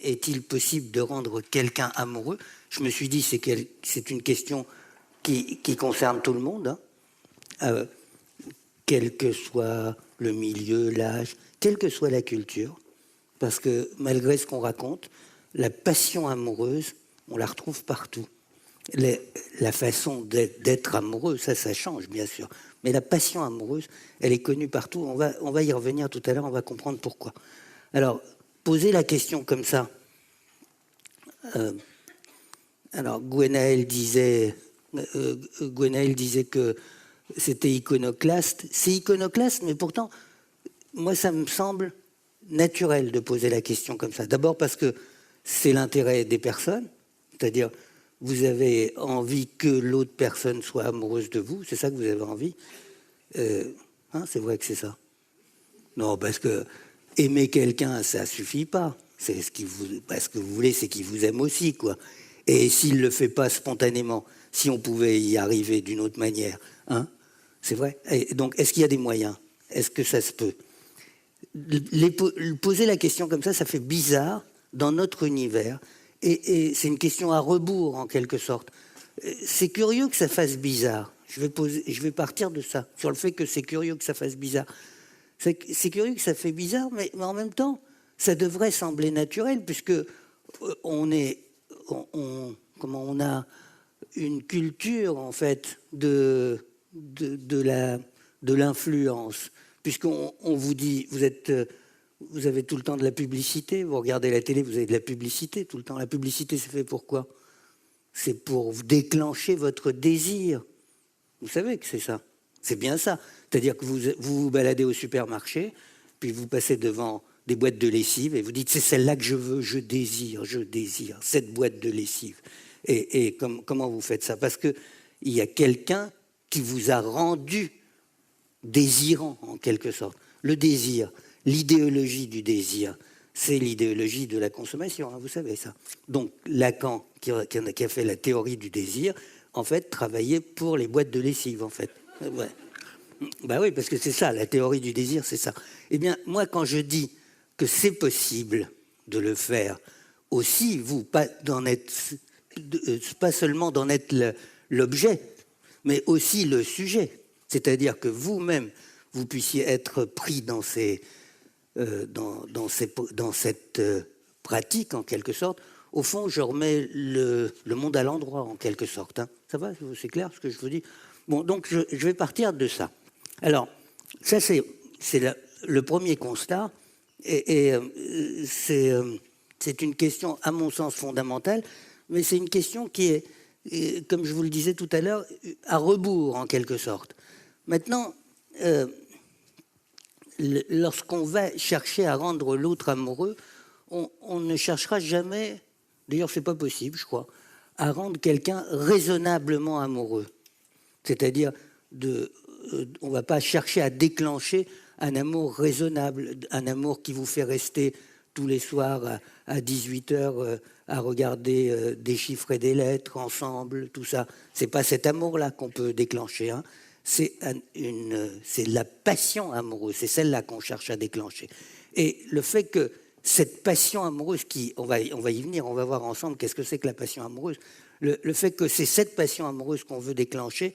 est-il possible de rendre quelqu'un amoureux? Je me suis dit, c'est une question qui concerne tout le monde, hein. Quel que soit le milieu, l'âge, quelle que soit la culture, parce que malgré ce qu'on raconte, la passion amoureuse, on la retrouve partout. La façon d'être amoureux, ça change bien sûr, mais la passion amoureuse, elle est connue partout. On va y revenir tout à l'heure, on va comprendre pourquoi. Alors, poser la question comme ça. Alors, Gwenaël disait que c'était iconoclaste. C'est iconoclaste, mais pourtant, moi, ça me semble naturel de poser la question comme ça. D'abord parce que c'est l'intérêt des personnes, c'est-à-dire vous avez envie que l'autre personne soit amoureuse de vous, c'est ça que vous avez envie. C'est vrai que c'est ça. Non, parce que aimer quelqu'un, ça suffit pas. Ce que vous voulez, c'est qu'il vous aime aussi, quoi. Et s'il ne le fait pas spontanément, si on pouvait y arriver d'une autre manière, hein, c'est vrai. Et donc, est-ce qu'il y a des moyens? Est-ce que ça se peut? Poser la question comme ça fait bizarre dans notre univers. Et c'est une question à rebours, en quelque sorte. C'est curieux que ça fasse bizarre. Je vais partir de ça, sur le fait que c'est curieux que ça fasse bizarre. C'est curieux que ça fait bizarre, mais en même temps, ça devrait sembler naturel, puisque on a une culture, en fait, de l'influence. Puisqu'on vous dit, vous avez tout le temps de la publicité, vous regardez la télé, vous avez de la publicité tout le temps. La publicité, c'est fait pour quoi? C'est pour déclencher votre désir. Vous savez que c'est ça. C'est bien ça. C'est-à-dire que vous baladez au supermarché, puis vous passez devant des boîtes de lessive et vous dites, c'est celle-là que je veux, je désire cette boîte de lessive. Et comment vous faites ça? Parce qu'il y a quelqu'un qui vous a rendu désirant, en quelque sorte. Le désir, l'idéologie du désir, c'est l'idéologie de la consommation, hein, vous savez ça. Donc Lacan, qui a fait la théorie du désir, en fait, travaillait pour les boîtes de lessive, en fait. Ouais. Ben oui, parce que c'est ça, la théorie du désir, c'est ça. Eh bien, moi, quand je dis que c'est possible de le faire aussi, vous, pas seulement d'en être l'objet, mais aussi le sujet. C'est-à-dire que vous-même, vous puissiez être pris dans cette pratique, en quelque sorte. Au fond, je remets le monde à l'endroit, en quelque sorte. Hein. Ça va? C'est clair ce que je vous dis? Bon, donc je vais partir de ça. Alors, ça, c'est le premier constat. Et c'est une question, à mon sens, fondamentale, mais c'est une question qui est, comme je vous le disais tout à l'heure, à rebours, en quelque sorte. Maintenant, lorsqu'on va chercher à rendre l'autre amoureux, on ne cherchera jamais, d'ailleurs c'est pas possible, je crois, à rendre quelqu'un raisonnablement amoureux. C'est-à-dire, on ne va pas chercher à déclencher un amour raisonnable, un amour qui vous fait rester tous les soirs à 18h à regarder des chiffres et des lettres ensemble, tout ça. C'est pas cet amour-là qu'on peut déclencher, hein. C'est la passion amoureuse, c'est celle-là qu'on cherche à déclencher. Et le fait que cette passion amoureuse, on va y venir, on va voir ensemble qu'est-ce que c'est que la passion amoureuse, le fait que c'est cette passion amoureuse qu'on veut déclencher,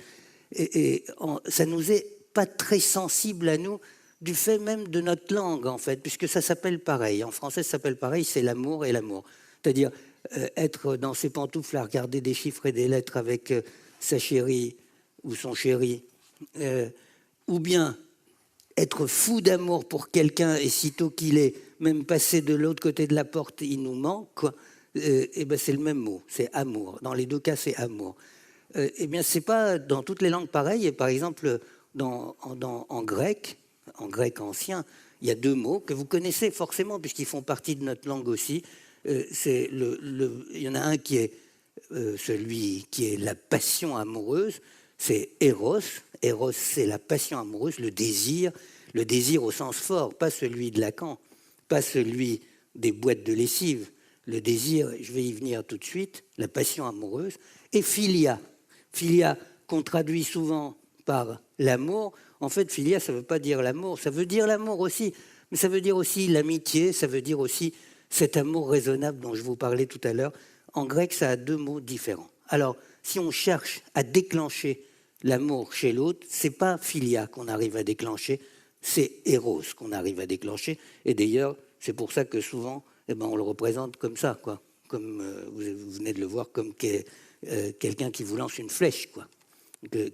ça nous est pas très sensible à nous, du fait même de notre langue, en fait, puisque ça s'appelle pareil. En français, ça s'appelle pareil, c'est l'amour et l'amour. C'est-à-dire être dans ses pantoufles à regarder des chiffres et des lettres avec sa chérie ou son chéri, ou bien être fou d'amour pour quelqu'un et sitôt qu'il est même passé de l'autre côté de la porte, il nous manque, quoi. Et ben c'est le même mot, c'est amour. Dans les deux cas, c'est amour. Eh bien, c'est pas dans toutes les langues pareilles. Et par exemple, en grec ancien, il y a deux mots que vous connaissez forcément puisqu'ils font partie de notre langue aussi. Il y en a un qui est celui qui est la passion amoureuse, c'est Eros. Eros, c'est la passion amoureuse, le désir au sens fort, pas celui de Lacan, pas celui des boîtes de lessive. Le désir, je vais y venir tout de suite, la passion amoureuse. Et philia. Philia, qu'on traduit souvent par l'amour. En fait, philia, ça ne veut pas dire l'amour, ça veut dire l'amour aussi, mais ça veut dire aussi l'amitié, ça veut dire aussi cet amour raisonnable dont je vous parlais tout à l'heure, en grec, ça a deux mots différents. Alors, si on cherche à déclencher l'amour chez l'autre, c'est pas philia qu'on arrive à déclencher, c'est éros qu'on arrive à déclencher. Et d'ailleurs, c'est pour ça que souvent, on le représente comme ça, quoi. Comme vous venez de le voir, comme quelqu'un qui vous lance une flèche, quoi,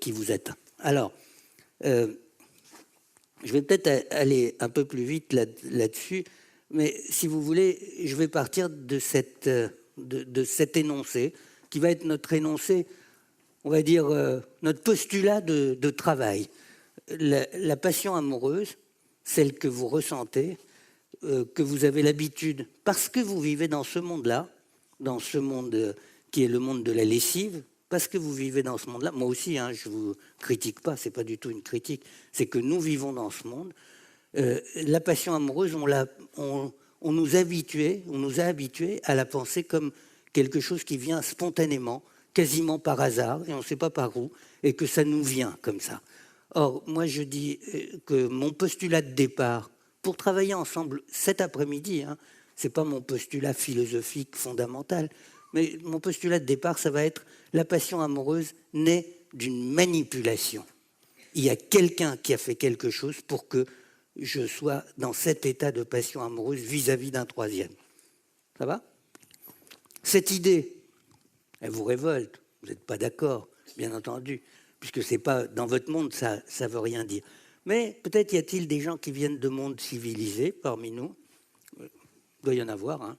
qui vous atteint. Alors, je vais peut-être aller un peu plus vite là-dessus, mais si vous voulez, je vais partir de cet énoncé, qui va être notre énoncé, on va dire, notre postulat de travail. La passion amoureuse, celle que vous ressentez, que vous avez l'habitude, parce que vous vivez dans ce monde-là, dans ce monde qui est le monde de la lessive, parce que vous vivez dans ce monde-là, moi aussi, hein, je ne vous critique pas, ce n'est pas du tout une critique, c'est que nous vivons dans ce monde. La passion amoureuse, on nous a habitués à la penser comme quelque chose qui vient spontanément, quasiment par hasard, et on ne sait pas par où, et que ça nous vient comme ça. Or, moi, je dis que mon postulat de départ, pour travailler ensemble cet après-midi, hein, ce n'est pas mon postulat philosophique fondamental, mais mon postulat de départ, ça va être la passion amoureuse naît d'une manipulation. Il y a quelqu'un qui a fait quelque chose pour que je sois dans cet état de passion amoureuse vis-à-vis d'un troisième. Ça va ? Cette idée, elle vous révolte, vous n'êtes pas d'accord, bien entendu, puisque c'est pas dans votre monde, ça ne veut rien dire. Mais peut-être y a-t-il des gens qui viennent de mondes civilisés parmi nous. Il doit y en avoir, hein.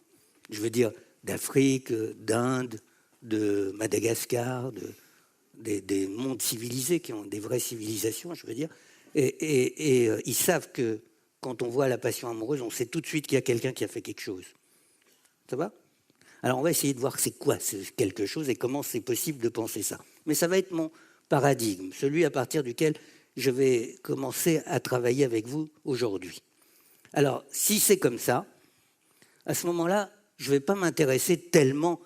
Je veux dire d'Afrique, d'Inde, de Madagascar, des mondes civilisés qui ont des vraies civilisations, je veux dire. Et ils savent que quand on voit la passion amoureuse, on sait tout de suite qu'il y a quelqu'un qui a fait quelque chose. Ça va ? Alors on va essayer de voir c'est quoi ce quelque chose et comment c'est possible de penser ça. Mais ça va être mon paradigme, celui à partir duquel je vais commencer à travailler avec vous aujourd'hui. Alors si c'est comme ça, à ce moment-là, je ne vais pas m'intéresser tellement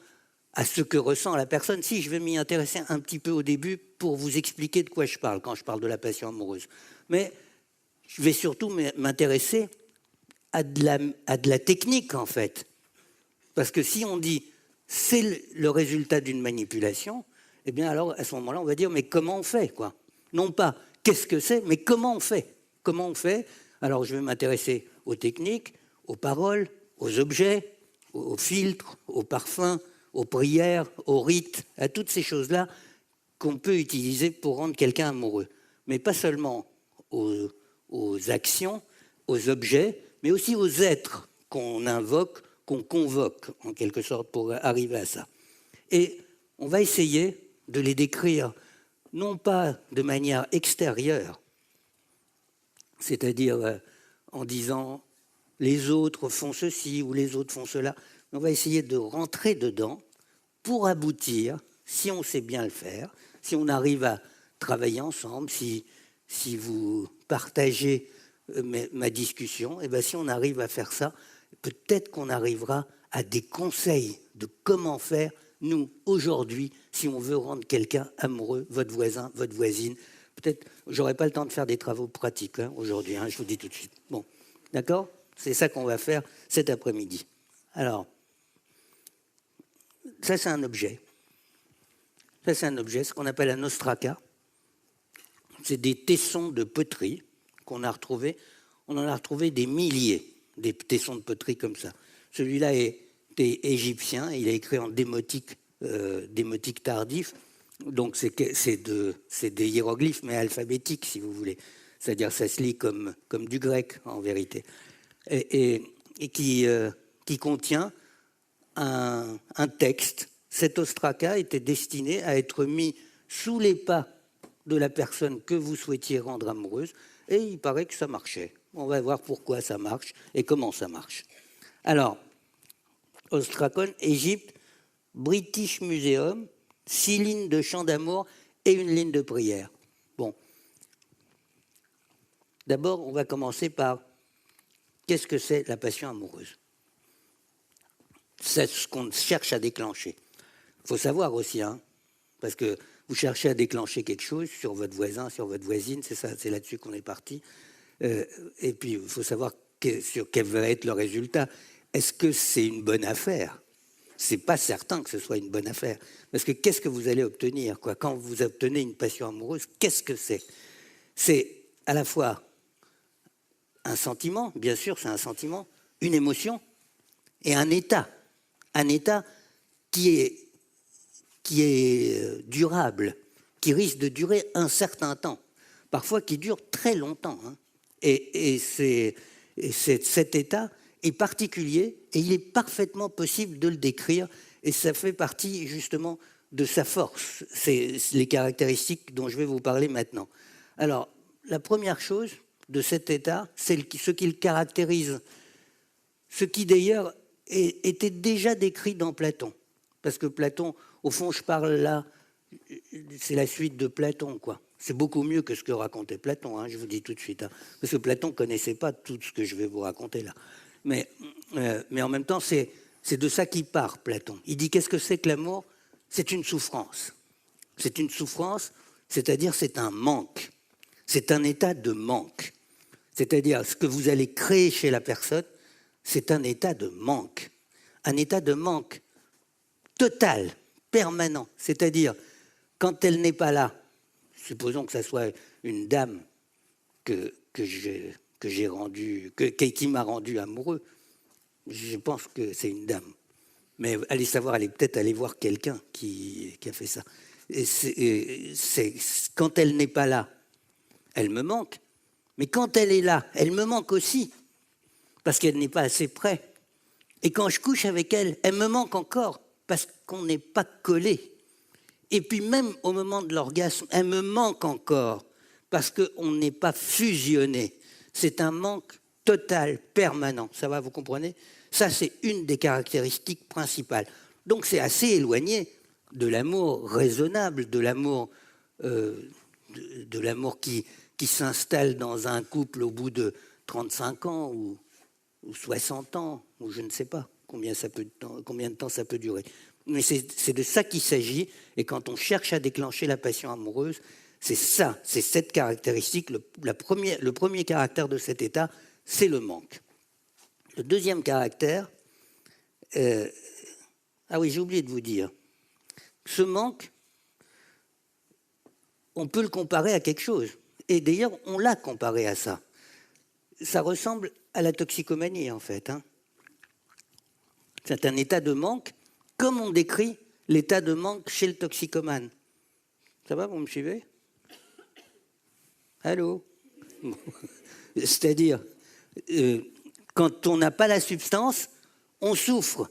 à ce que ressent la personne. Si, je vais m'y intéresser un petit peu au début pour vous expliquer de quoi je parle quand je parle de la passion amoureuse. Mais je vais surtout m'intéresser à de la technique, en fait. Parce que si on dit c'est le résultat d'une manipulation, eh bien alors à ce moment-là, on va dire mais comment on fait, quoi ? Non pas qu'est-ce que c'est, mais comment on fait ? Comment on fait ? Alors je vais m'intéresser aux techniques, aux paroles, aux objets, aux filtres, aux parfums, aux prières, aux rites, à toutes ces choses-là qu'on peut utiliser pour rendre quelqu'un amoureux. Mais pas seulement aux actions, aux objets, mais aussi aux êtres qu'on invoque, qu'on convoque, en quelque sorte, pour arriver à ça. Et on va essayer de les décrire, non pas de manière extérieure, c'est-à-dire en disant les autres font ceci ou les autres font cela, mais on va essayer de rentrer dedans pour aboutir, si on sait bien le faire, si on arrive à travailler ensemble, si vous partagez ma discussion, et bien si on arrive à faire ça, peut-être qu'on arrivera à des conseils de comment faire, nous, aujourd'hui, si on veut rendre quelqu'un amoureux, votre voisin, votre voisine. Peut-être, je n'aurai pas le temps de faire des travaux pratiques aujourd'hui, je vous dis tout de suite. Bon, d'accord ? C'est ça qu'on va faire cet après-midi. Alors, ça c'est un objet. Ça c'est un objet, ce qu'on appelle un ostraca. C'est des tessons de poterie qu'on a retrouvés. On en a retrouvé des milliers, des tessons de poterie comme ça. Celui-là était égyptien, il est écrit en démotique tardif. Donc c'est des hiéroglyphes, mais alphabétiques, si vous voulez. C'est-à-dire ça se lit comme du grec, en vérité. Et qui contient un texte. Cet ostraca était destiné à être mis sous les pas de la personne que vous souhaitiez rendre amoureuse, et il paraît que ça marchait. On va voir pourquoi ça marche et comment ça marche. Alors, Ostracon, Égypte, British Museum, 6 lignes de chant d'amour et une ligne de prière. Bon. D'abord, on va commencer par qu'est-ce que c'est la passion amoureuse ? C'est ce qu'on cherche à déclencher. Il faut savoir aussi, parce que vous cherchez à déclencher quelque chose sur votre voisin, sur votre voisine, c'est là-dessus qu'on est parti. Et puis, il faut savoir sur quel va être le résultat. est-ce que c'est une bonne affaire? C'est pas certain que ce soit une bonne affaire. Parce que qu'est-ce que vous allez obtenir, quoi? Quand vous obtenez une passion amoureuse, qu'est-ce que c'est? C'est à la fois un sentiment, bien sûr, c'est un sentiment, une émotion et un état qui est durable, qui risque de durer un certain temps, parfois qui dure très longtemps. Hein. Et cet état est particulier et il est parfaitement possible de le décrire et ça fait partie justement de sa force. C'est les caractéristiques dont je vais vous parler maintenant. Alors, la première chose de cet état, c'est ce qui le caractérise, ce qui d'ailleurs était déjà décrit dans Platon. Parce que Platon, au fond, je parle là, c'est la suite de Platon, quoi. C'est beaucoup mieux que ce que racontait Platon, hein, je vous dis tout de suite. Hein, parce que Platon ne connaissait pas tout ce que je vais vous raconter là. Mais en même temps, c'est de ça qu'il part, Platon. Il dit qu'est-ce que c'est que l'amour? C'est une souffrance. C'est une souffrance, c'est-à-dire c'est un manque. C'est un état de manque. C'est-à-dire ce que vous allez créer chez la personne, c'est un état de manque. Un état de manque total, permanent. C'est-à-dire, quand elle n'est pas là, supposons que ce soit une dame qui m'a rendu amoureux, je pense que c'est une dame. Mais allez savoir, allez peut-être aller voir quelqu'un qui a fait ça. Quand elle n'est pas là, elle me manque. Mais quand elle est là, elle me manque aussi, parce qu'elle n'est pas assez près. Et quand je couche avec elle, elle me manque encore, parce qu'on n'est pas collé. Et puis même au moment de l'orgasme, elle me manque encore, parce qu'on n'est pas fusionné. C'est un manque total, permanent. Ça va, vous comprenez? Ça, c'est une des caractéristiques principales. Donc c'est assez éloigné de l'amour raisonnable, de l'amour qui s'installe dans un couple au bout de 35 ans ou 60 ans, ou je ne sais pas combien de temps ça peut durer. Mais c'est de ça qu'il s'agit, et quand on cherche à déclencher la passion amoureuse, c'est ça, c'est cette caractéristique. Le premier caractère de cet état, c'est le manque. Le deuxième caractère, ah oui, j'ai oublié de vous dire, ce manque, on peut le comparer à quelque chose. Et d'ailleurs, on l'a comparé à ça. Ça ressemble à la toxicomanie, en fait. Hein. C'est un état de manque, comme on décrit l'état de manque chez le toxicomane. Ça va, vous me suivez? Allô? C'est-à-dire, quand on n'a pas la substance, on souffre.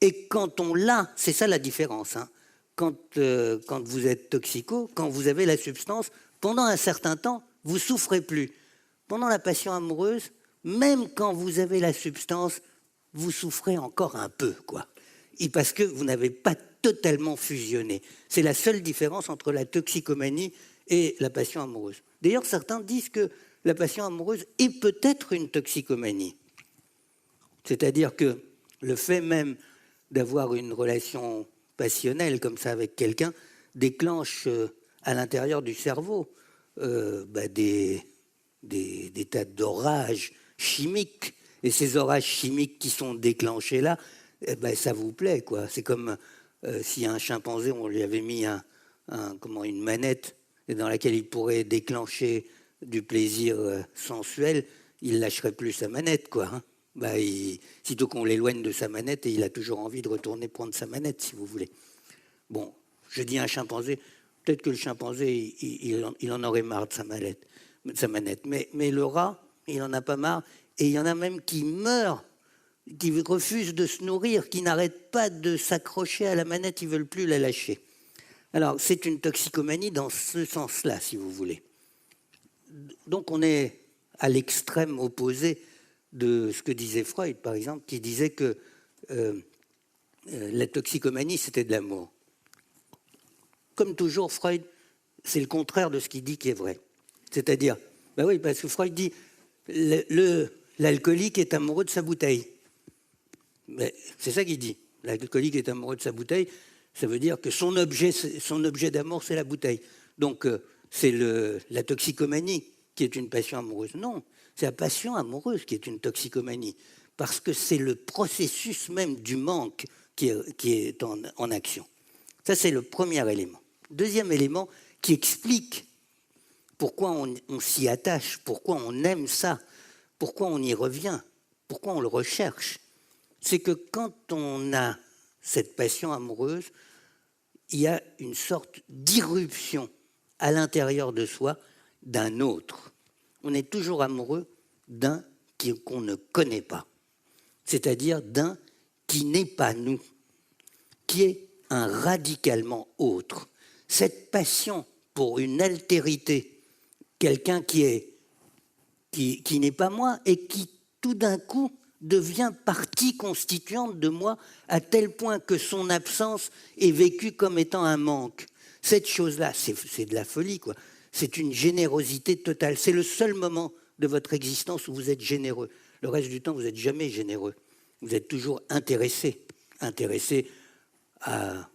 Et quand on l'a, c'est ça la différence. Hein. Quand vous êtes toxico, quand vous avez la substance, pendant un certain temps, vous ne souffrez plus. Pendant la passion amoureuse, même quand vous avez la substance, vous souffrez encore un peu, quoi. Et parce que vous n'avez pas totalement fusionné. C'est la seule différence entre la toxicomanie et la passion amoureuse. D'ailleurs, certains disent que la passion amoureuse est peut-être une toxicomanie. C'est-à-dire que le fait même d'avoir une relation passionnelle comme ça avec quelqu'un déclenche à l'intérieur du cerveau des tas d'orages chimiques. Et ces orages chimiques qui sont déclenchés là, ça vous plaît, quoi. C'est comme si un chimpanzé, on lui avait mis une manette dans laquelle il pourrait déclencher du plaisir sensuel, il lâcherait plus sa manette, quoi. Hein. Sitôt qu'on l'éloigne de sa manette, et il a toujours envie de retourner prendre sa manette, si vous voulez. Bon, je dis un chimpanzé, peut-être que le chimpanzé, il en aurait marre de sa manette. Mais le rat, il n'en a pas marre. Et il y en a même qui meurent, qui refusent de se nourrir, qui n'arrêtent pas de s'accrocher à la manette, ils ne veulent plus la lâcher. Alors, c'est une toxicomanie dans ce sens-là, si vous voulez. Donc, on est à l'extrême opposé de ce que disait Freud, par exemple, qui disait que la toxicomanie, c'était de l'amour. Comme toujours, Freud, c'est le contraire de ce qu'il dit qui est vrai. C'est-à-dire, oui, parce que Freud dit l'alcoolique est amoureux de sa bouteille. Mais c'est ça qu'il dit. L'alcoolique est amoureux de sa bouteille, ça veut dire que son objet d'amour, c'est la bouteille. Donc, c'est la toxicomanie qui est une passion amoureuse. Non, c'est la passion amoureuse qui est une toxicomanie. parce que c'est le processus même du manque qui est en action. Ça, c'est le premier élément. Deuxième élément qui explique pourquoi on s'y attache, pourquoi on aime ça, pourquoi on y revient, pourquoi on le recherche, c'est que quand on a cette passion amoureuse, il y a une sorte d'irruption à l'intérieur de soi d'un autre. On est toujours amoureux d'un qu'on ne connaît pas, c'est-à-dire d'un qui n'est pas nous, qui est un radicalement autre. Cette passion pour une altérité, quelqu'un qui n'est pas moi et qui tout d'un coup devient partie constituante de moi à tel point que son absence est vécue comme étant un manque. Cette chose-là, c'est de la folie, quoi. C'est une générosité totale. C'est le seul moment de votre existence où vous êtes généreux. Le reste du temps, vous n'êtes jamais généreux. Vous êtes toujours intéressé à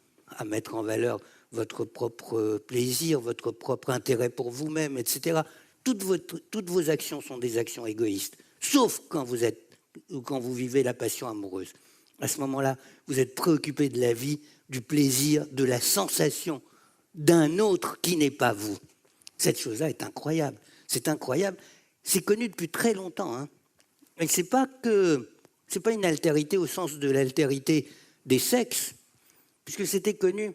mettre en valeur votre propre plaisir, votre propre intérêt pour vous-même, etc. Toutes vos actions sont des actions égoïstes, sauf quand vous vivez la passion amoureuse. À ce moment-là, vous êtes préoccupé de la vie, du plaisir, de la sensation d'un autre qui n'est pas vous. Cette chose-là est incroyable. C'est incroyable. C'est connu depuis très longtemps. Hein. Et c'est pas une altérité au sens de l'altérité des sexes, puisque c'était connu.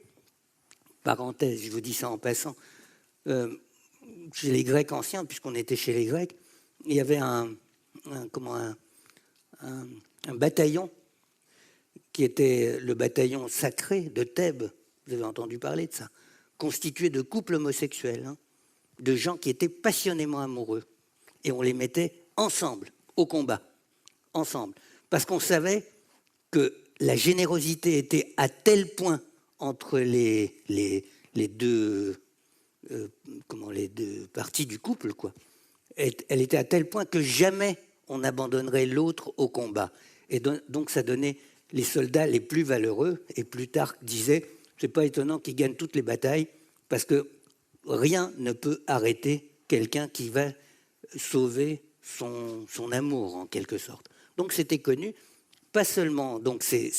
Parenthèse, je vous dis ça en passant. Chez les Grecs anciens, puisqu'on était chez les Grecs, il y avait un bataillon qui était le bataillon sacré de Thèbes. Vous avez entendu parler de ça, constitué de couples homosexuels, hein, de gens qui étaient passionnément amoureux. Et on les mettait ensemble, au combat, ensemble. Parce qu'on savait que la générosité était à tel point entre les deux parties du couple, quoi. Elle était à tel point que jamais on n'abandonnerait l'autre au combat. Et donc ça donnait les soldats les plus valeureux. Et Plutarque disait, c'est pas étonnant qu'ils gagnent toutes les batailles, parce que rien ne peut arrêter quelqu'un qui va sauver son amour, en quelque sorte. Donc c'était connu, pas seulement, donc c'est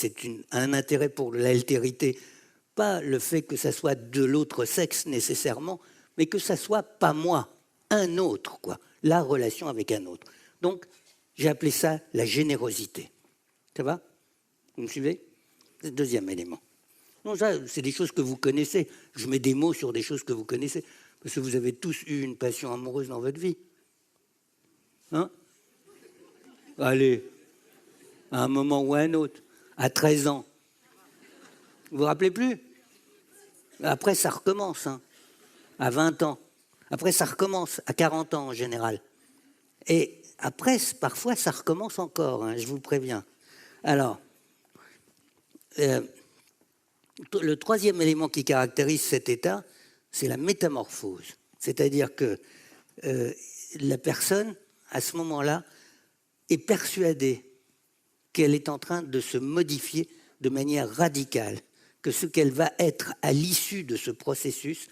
un intérêt pour l'altérité, pas le fait que ça soit de l'autre sexe nécessairement, mais que ça soit pas moi, un autre, quoi, la relation avec un autre. Donc j'ai appelé ça la générosité. Ça va? Vous me suivez? C'est le deuxième élément. Non, ça, c'est des choses que vous connaissez. Je mets des mots sur des choses que vous connaissez, parce que vous avez tous eu une passion amoureuse dans votre vie. Hein? Allez, à un moment ou à un autre, à 13 ans. Vous vous rappelez plus? Après, ça recommence, hein, à 20 ans. Après, ça recommence à 40 ans en général. Et après, parfois, ça recommence encore, hein, je vous préviens. Alors, le troisième élément qui caractérise cet état, c'est la métamorphose. C'est-à-dire que la personne, à ce moment-là, est persuadée qu'elle est en train de se modifier de manière radicale, que ce qu'elle va être à l'issue de ce processus,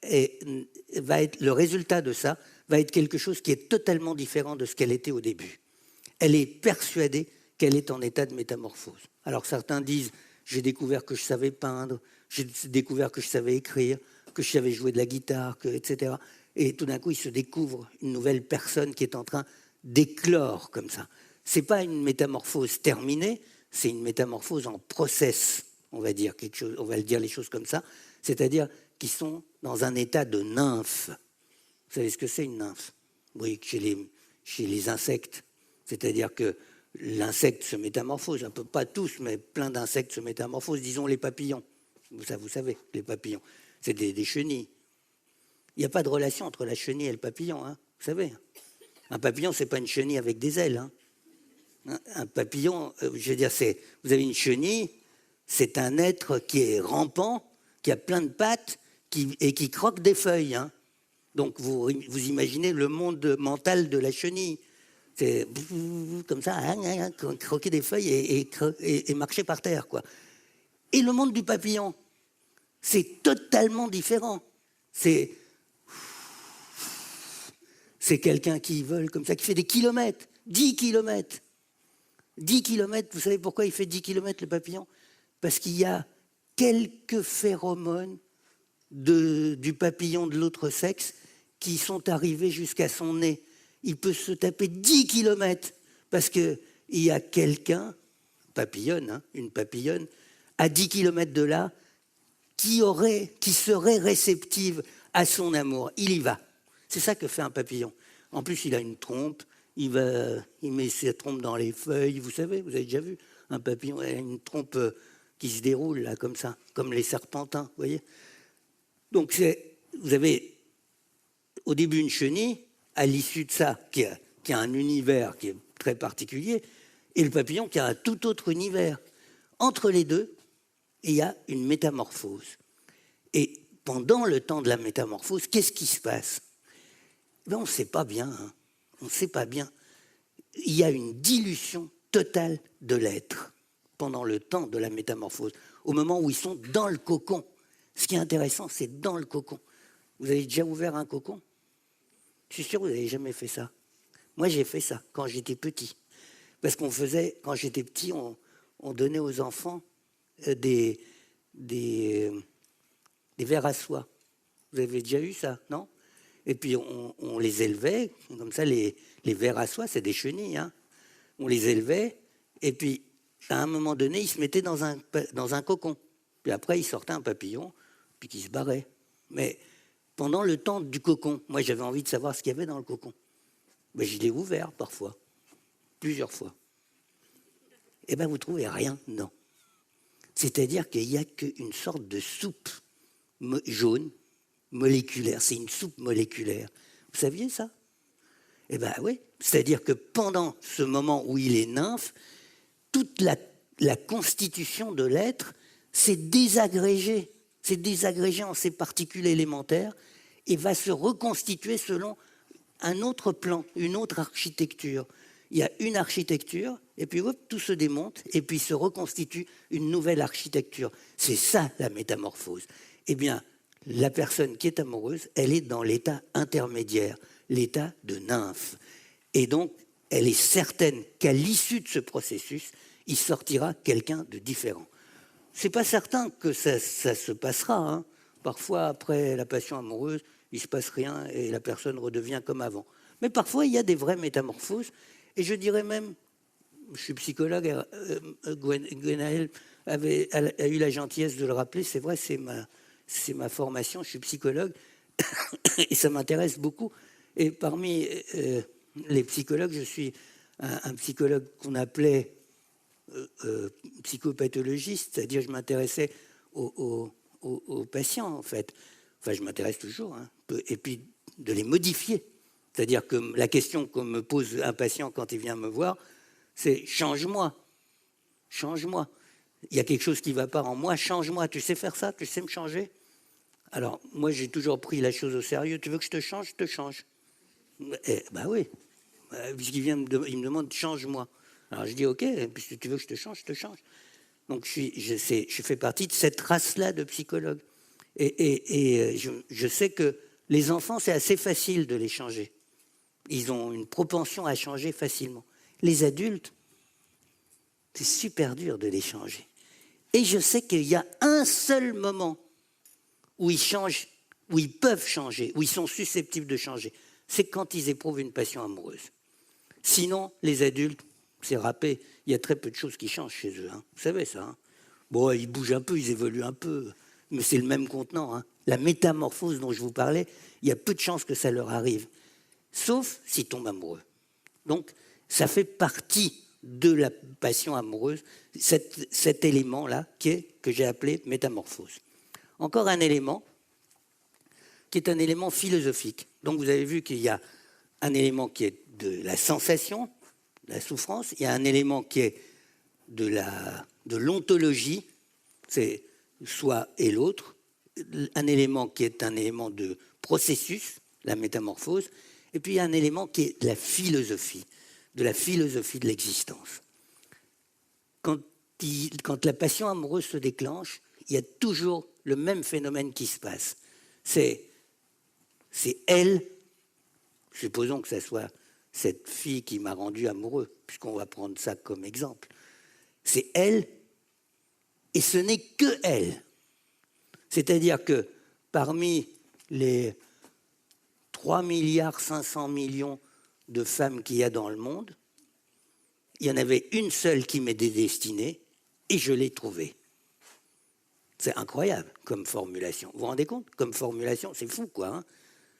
le résultat de ça va être quelque chose qui est totalement différent de ce qu'elle était au début. Elle est persuadée qu'elle est en état de métamorphose. Alors certains disent, j'ai découvert que je savais peindre, j'ai découvert que je savais écrire, que je savais jouer de la guitare, etc. Et tout d'un coup, il se découvre une nouvelle personne qui est en train d'éclore comme ça. Ce n'est pas une métamorphose terminée, c'est une métamorphose en process, on va dire quelque chose, on va dire les choses comme ça, c'est-à-dire qu'ils sont dans un état de nymphe. Vous savez ce que c'est une nymphe? Oui, chez les insectes. C'est-à-dire que l'insecte se métamorphose, un peu pas tous, mais plein d'insectes se métamorphosent, disons les papillons. Vous savez, les papillons, c'est des chenilles. Il n'y a pas de relation entre la chenille et le papillon, hein, vous savez. Un papillon, ce n'est pas une chenille avec des ailes. Hein. Un papillon, je veux dire, vous avez une chenille, c'est un être qui est rampant, qui a plein de pattes et qui croque des feuilles. Hein. Donc vous imaginez le monde mental de la chenille. C'est comme ça, croquer des feuilles et marcher par terre, quoi. Et le monde du papillon, c'est totalement différent. C'est quelqu'un qui vole comme ça, qui fait des kilomètres, 10 kilomètres. 10 kilomètres, vous savez pourquoi il fait 10 kilomètres le papillon? Parce qu'il y a quelques phéromones du papillon de l'autre sexe qui sont arrivés jusqu'à son nez. Il peut se taper 10 kilomètres parce qu'il y a quelqu'un, papillonne, hein, une papillonne, à 10 kilomètres de là, qui serait réceptive à son amour. Il y va. C'est ça que fait un papillon. En plus, il a une trompe, il met ses trompes dans les feuilles. Vous savez, vous avez déjà vu un papillon, il a une trompe qui se déroule là, comme ça, comme les serpentins, vous voyez. Donc, vous avez au début une chenille, à l'issue de ça, qui a un univers qui est très particulier, et le papillon qui a un tout autre univers. Entre les deux, il y a une métamorphose. Et pendant le temps de la métamorphose, qu'est-ce qui se passe? Ben, on ne sait pas bien. Hein. On ne sait pas bien. Il y a une dilution totale de l'être pendant le temps de la métamorphose, au moment où ils sont dans le cocon. Ce qui est intéressant, c'est dans le cocon. Vous avez déjà ouvert un cocon? Je suis sûr que vous n'avez jamais fait ça. Moi, j'ai fait ça quand j'étais petit. Parce qu'on faisait, quand j'étais petit, on donnait aux enfants des vers à soie. Vous avez déjà eu ça, non? Et puis on les élevait, comme ça, les vers à soie, c'est des chenilles. Hein. On les élevait, et puis à un moment donné, ils se mettaient dans un cocon. Puis après, ils sortaient un papillon, puis qu'ils se barraient. Mais pendant le temps du cocon, moi j'avais envie de savoir ce qu'il y avait dans le cocon. Ben, je l'ai ouvert parfois, plusieurs fois. Eh bien, vous ne trouvez rien? Non. C'est-à-dire qu'il n'y a qu'une sorte de soupe jaune, moléculaire. C'est une soupe moléculaire. Vous saviez ça? Eh bien oui. C'est-à-dire que pendant ce moment où il est nymphe, toute la constitution de l'être s'est désagrégée. C'est désagrégé en ses particules élémentaires et va se reconstituer selon un autre plan, une autre architecture. Il y a une architecture, et puis hop, tout se démonte, et puis se reconstitue une nouvelle architecture. C'est ça la métamorphose. Eh bien, la personne qui est amoureuse, elle est dans l'état intermédiaire, l'état de nymphe. Et donc, elle est certaine qu'à l'issue de ce processus, il sortira quelqu'un de différent. C'est pas certain que ça se passera. Hein. Parfois, après la passion amoureuse, il ne se passe rien et la personne redevient comme avant. Mais parfois, il y a des vraies métamorphoses. Et je dirais même, je suis psychologue, Gwenaëlle a eu la gentillesse de le rappeler, c'est vrai, c'est ma formation, je suis psychologue, et ça m'intéresse beaucoup. Et parmi les psychologues, je suis un psychologue qu'on appelait psychopathologiste, c'est-à-dire je m'intéressais aux patients, en fait. Enfin, je m'intéresse toujours, hein, et puis de les modifier. C'est-à-dire que la question qu'on me pose un patient quand il vient me voir, c'est « change-moi, change-moi ». Il y a quelque chose qui ne va pas en moi, change-moi. Tu sais faire ça? Tu sais me changer? Alors, moi, j'ai toujours pris la chose au sérieux. Tu veux que je te change? Je te change. Ben oui. Puisqu'il il me demande « change-moi ». Alors, je dis « ok, puisque tu veux que je te change, je te change ». Donc, je fais partie de cette race-là de psychologues. Et je sais que les enfants, c'est assez facile de les changer. Ils ont une propension à changer facilement. Les adultes, c'est super dur de les changer. Et je sais qu'il y a un seul moment où ils changent, où ils peuvent changer, où ils sont susceptibles de changer. C'est quand ils éprouvent une passion amoureuse. Sinon, les adultes, c'est râpé. Il y a très peu de choses qui changent chez eux. Hein. Vous savez ça. Hein. Bon, ils bougent un peu, ils évoluent un peu. Mais c'est le même contenant. Hein. La métamorphose dont je vous parlais, il y a peu de chances que ça leur arrive. Sauf s'ils tombent amoureux. Donc, ça fait partie de la passion amoureuse, cet élément-là que j'ai appelé métamorphose. Encore un élément qui est un élément philosophique. Donc, vous avez vu qu'il y a un élément qui est de la sensation, de la souffrance. Il y a un élément qui est de l'ontologie, c'est soi et l'autre. Un élément qui est un élément de processus, la métamorphose. Et puis il y a un élément qui est de la philosophie de l'existence. Quand la passion amoureuse se déclenche, il y a toujours le même phénomène qui se passe. C'est elle, supposons que ça soit cette fille qui m'a rendu amoureux, puisqu'on va prendre ça comme exemple. C'est elle, et ce n'est que elle. C'est-à-dire que parmi les 3,5 milliards de femmes qu'il y a dans le monde, il y en avait une seule qui m'était destinée, et je l'ai trouvée. C'est incroyable comme formulation. Vous vous rendez compte? Comme formulation, c'est fou, quoi. Hein,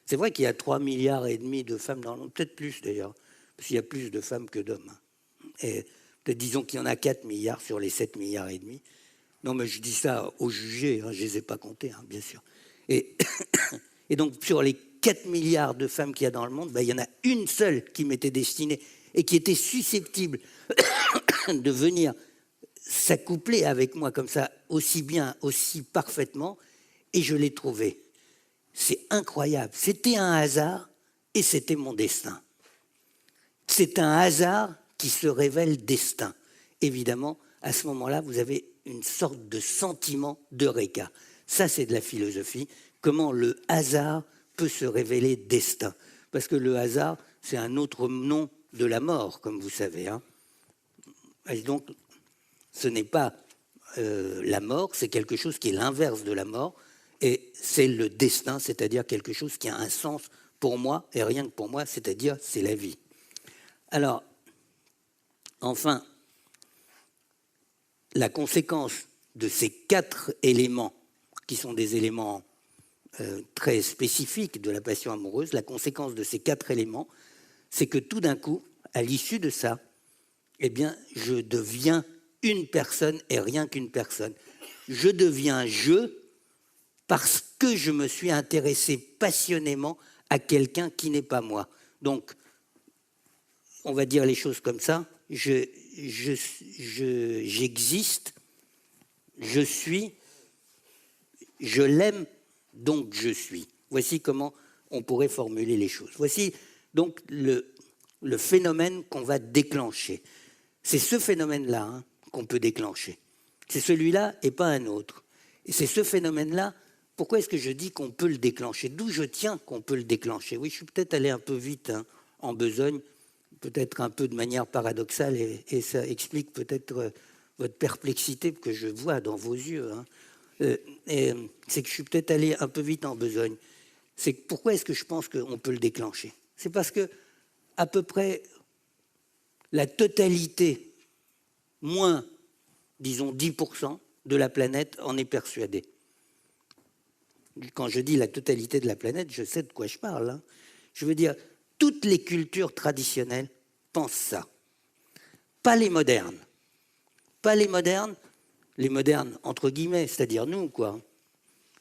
c'est vrai qu'il y a 3,5 milliards de femmes dans le monde, peut-être plus d'ailleurs, parce qu'il y a plus de femmes que d'hommes. Et peut-être disons qu'il y en a 4 milliards sur les 7,5 milliards. Non, mais je dis ça au jugé, hein, je ne les ai pas comptés, hein, bien sûr. Et donc, sur les 4 milliards de femmes qu'il y a dans le monde, ben, il y en a une seule qui m'était destinée et qui était susceptible de venir s'accoupler avec moi comme ça, aussi bien, aussi parfaitement, et je l'ai trouvée. C'est incroyable. C'était un hasard et c'était mon destin. C'est un hasard qui se révèle destin. Évidemment, à ce moment-là, vous avez une sorte de sentiment d'eureka. Ça, c'est de la philosophie. Comment le hasard peut se révéler destin. Parce que le hasard, c'est un autre nom de la mort, comme vous savez. Hein. Et donc, ce n'est pas la mort, c'est quelque chose qui est l'inverse de la mort. Et c'est le destin, c'est-à-dire quelque chose qui a un sens pour moi, et rien que pour moi, c'est-à-dire c'est la vie. Alors, enfin, la conséquence de ces 4 éléments, qui sont des éléments très spécifiques de la passion amoureuse, la conséquence de ces 4 éléments, c'est que tout d'un coup, à l'issue de ça, eh bien, je deviens une personne et rien qu'une personne. Je deviens je parce que je me suis intéressé passionnément à quelqu'un qui n'est pas moi. Donc, on va dire les choses comme ça, j'existe, je suis, je l'aime, donc je suis. Voici comment on pourrait formuler les choses. Voici donc le phénomène qu'on va déclencher. C'est ce phénomène-là hein, qu'on peut déclencher. C'est celui-là et pas un autre. Et c'est ce phénomène-là, pourquoi est-ce que je dis qu'on peut le déclencher? D'où je tiens qu'on peut le déclencher? Oui, je suis peut-être allé un peu vite hein, en besogne, peut-être un peu de manière paradoxale, et ça explique peut-être votre perplexité que je vois dans vos yeux. Hein. C'est que je suis peut-être allé un peu vite en besogne. C'est pourquoi est-ce que je pense qu'on peut le déclencher? C'est parce que à peu près la totalité, moins, disons 10% de la planète en est persuadée. Quand je dis la totalité de la planète, je sais de quoi je parle. Hein. Je veux dire, toutes les cultures traditionnelles pensent ça. Pas les modernes. Pas les modernes entre guillemets, c'est-à-dire nous, quoi.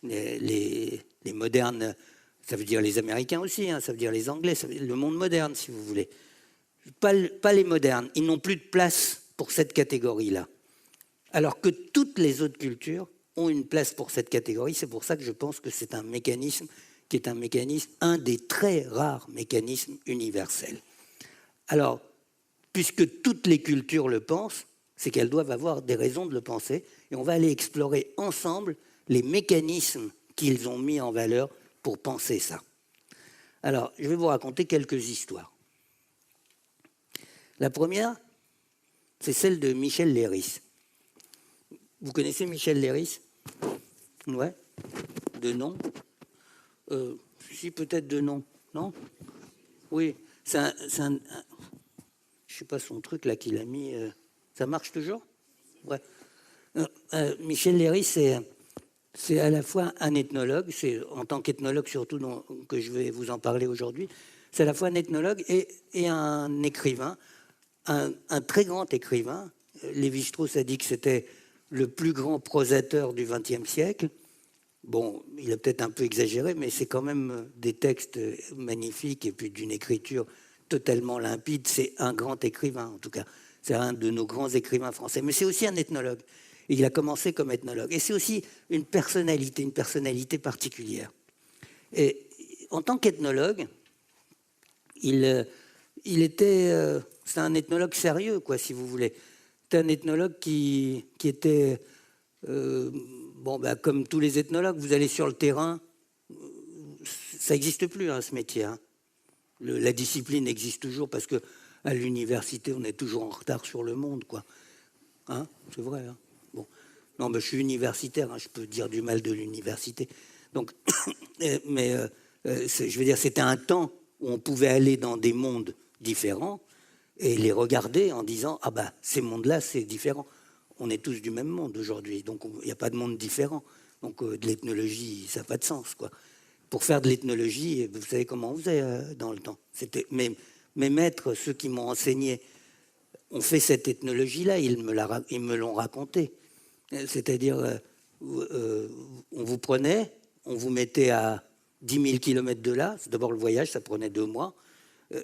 Les modernes, ça veut dire les Américains aussi, hein, ça veut dire les Anglais, ça veut dire le monde moderne, si vous voulez. Pas les modernes. Ils n'ont plus de place pour cette catégorie-là. Alors que toutes les autres cultures ont une place pour cette catégorie. C'est pour ça que je pense que c'est un mécanisme qui est un des très rares mécanismes universels. Alors, puisque toutes les cultures le pensent, c'est qu'elles doivent avoir des raisons de le penser, et on va aller explorer ensemble les mécanismes qu'ils ont mis en valeur pour penser ça. Alors, je vais vous raconter quelques histoires. La première, c'est celle de Michel Leiris. Vous connaissez Michel Leiris? Ouais. De nom? Si, peut-être de nom. Non? Oui. C'est un je ne sais pas son truc là qu'il a mis. Ça marche toujours? Ouais. Michel Leiris, c'est à la fois un ethnologue, c'est en tant qu'ethnologue surtout que je vais vous en parler aujourd'hui, c'est à la fois un ethnologue et un écrivain, un très grand écrivain. Lévi-Strauss a dit que c'était le plus grand prosateur du XXe siècle. Bon, il a peut-être un peu exagéré, mais c'est quand même des textes magnifiques et puis d'une écriture totalement limpide. C'est un grand écrivain, en tout cas. C'est un de nos grands écrivains français. Mais c'est aussi un ethnologue. Il a commencé comme ethnologue. Et c'est aussi une personnalité particulière. Et en tant qu'ethnologue, c'est un ethnologue sérieux, quoi, si vous voulez. C'est un ethnologue qui était, comme tous les ethnologues, vous allez sur le terrain, ça n'existe plus, hein, ce métier. Hein. La discipline existe toujours parce que à l'université, on est toujours en retard sur le monde, quoi. Hein, c'est vrai. Hein, bon. Non, mais je suis universitaire, hein, je peux dire du mal de l'université. Donc, mais je veux dire, c'était un temps où on pouvait aller dans des mondes différents et les regarder en disant ah bah ces mondes-là c'est différent. On est tous du même monde aujourd'hui, donc il n'y a pas de monde différent. Donc de l'ethnologie, ça n'a pas de sens, quoi. Pour faire de l'ethnologie, vous savez comment on faisait dans le temps. C'était mes maîtres, ceux qui m'ont enseigné, ont fait cette ethnologie-là, ils me l'ont raconté. C'est-à-dire, on vous prenait, on vous mettait à 10 000 km de là. D'abord, le voyage, ça prenait 2 mois.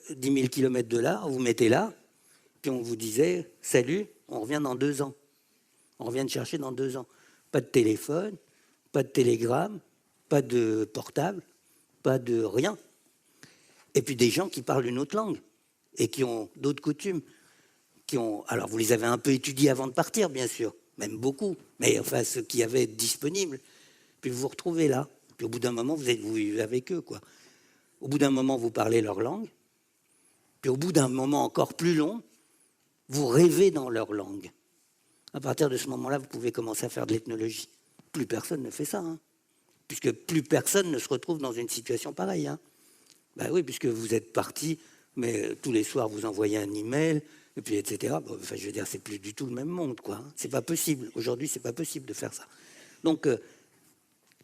10 000 km de là, on vous mettait là, puis on vous disait « Salut, on revient dans 2 ans. On revient te chercher dans 2 ans. » Pas de téléphone, pas de télégramme, pas de portable, pas de rien. Et puis des gens qui parlent une autre langue et qui ont d'autres coutumes. Alors, vous les avez un peu étudiés avant de partir, bien sûr, même beaucoup, mais enfin, ceux qui avaient disponibles. Puis vous vous retrouvez là. Puis au bout d'un moment, vous vivez avec eux, quoi. Au bout d'un moment, vous parlez leur langue. Puis au bout d'un moment encore plus long, vous rêvez dans leur langue. À partir de ce moment-là, vous pouvez commencer à faire de l'ethnologie. Plus personne ne fait ça, hein, puisque plus personne ne se retrouve dans une situation pareille. Hein. Ben oui, puisque vous êtes parti, mais tous les soirs, vous envoyez un email, et puis etc. Bon, enfin, je veux dire, c'est plus du tout le même monde, quoi. Hein. C'est pas possible. Aujourd'hui, c'est pas possible de faire ça. Donc,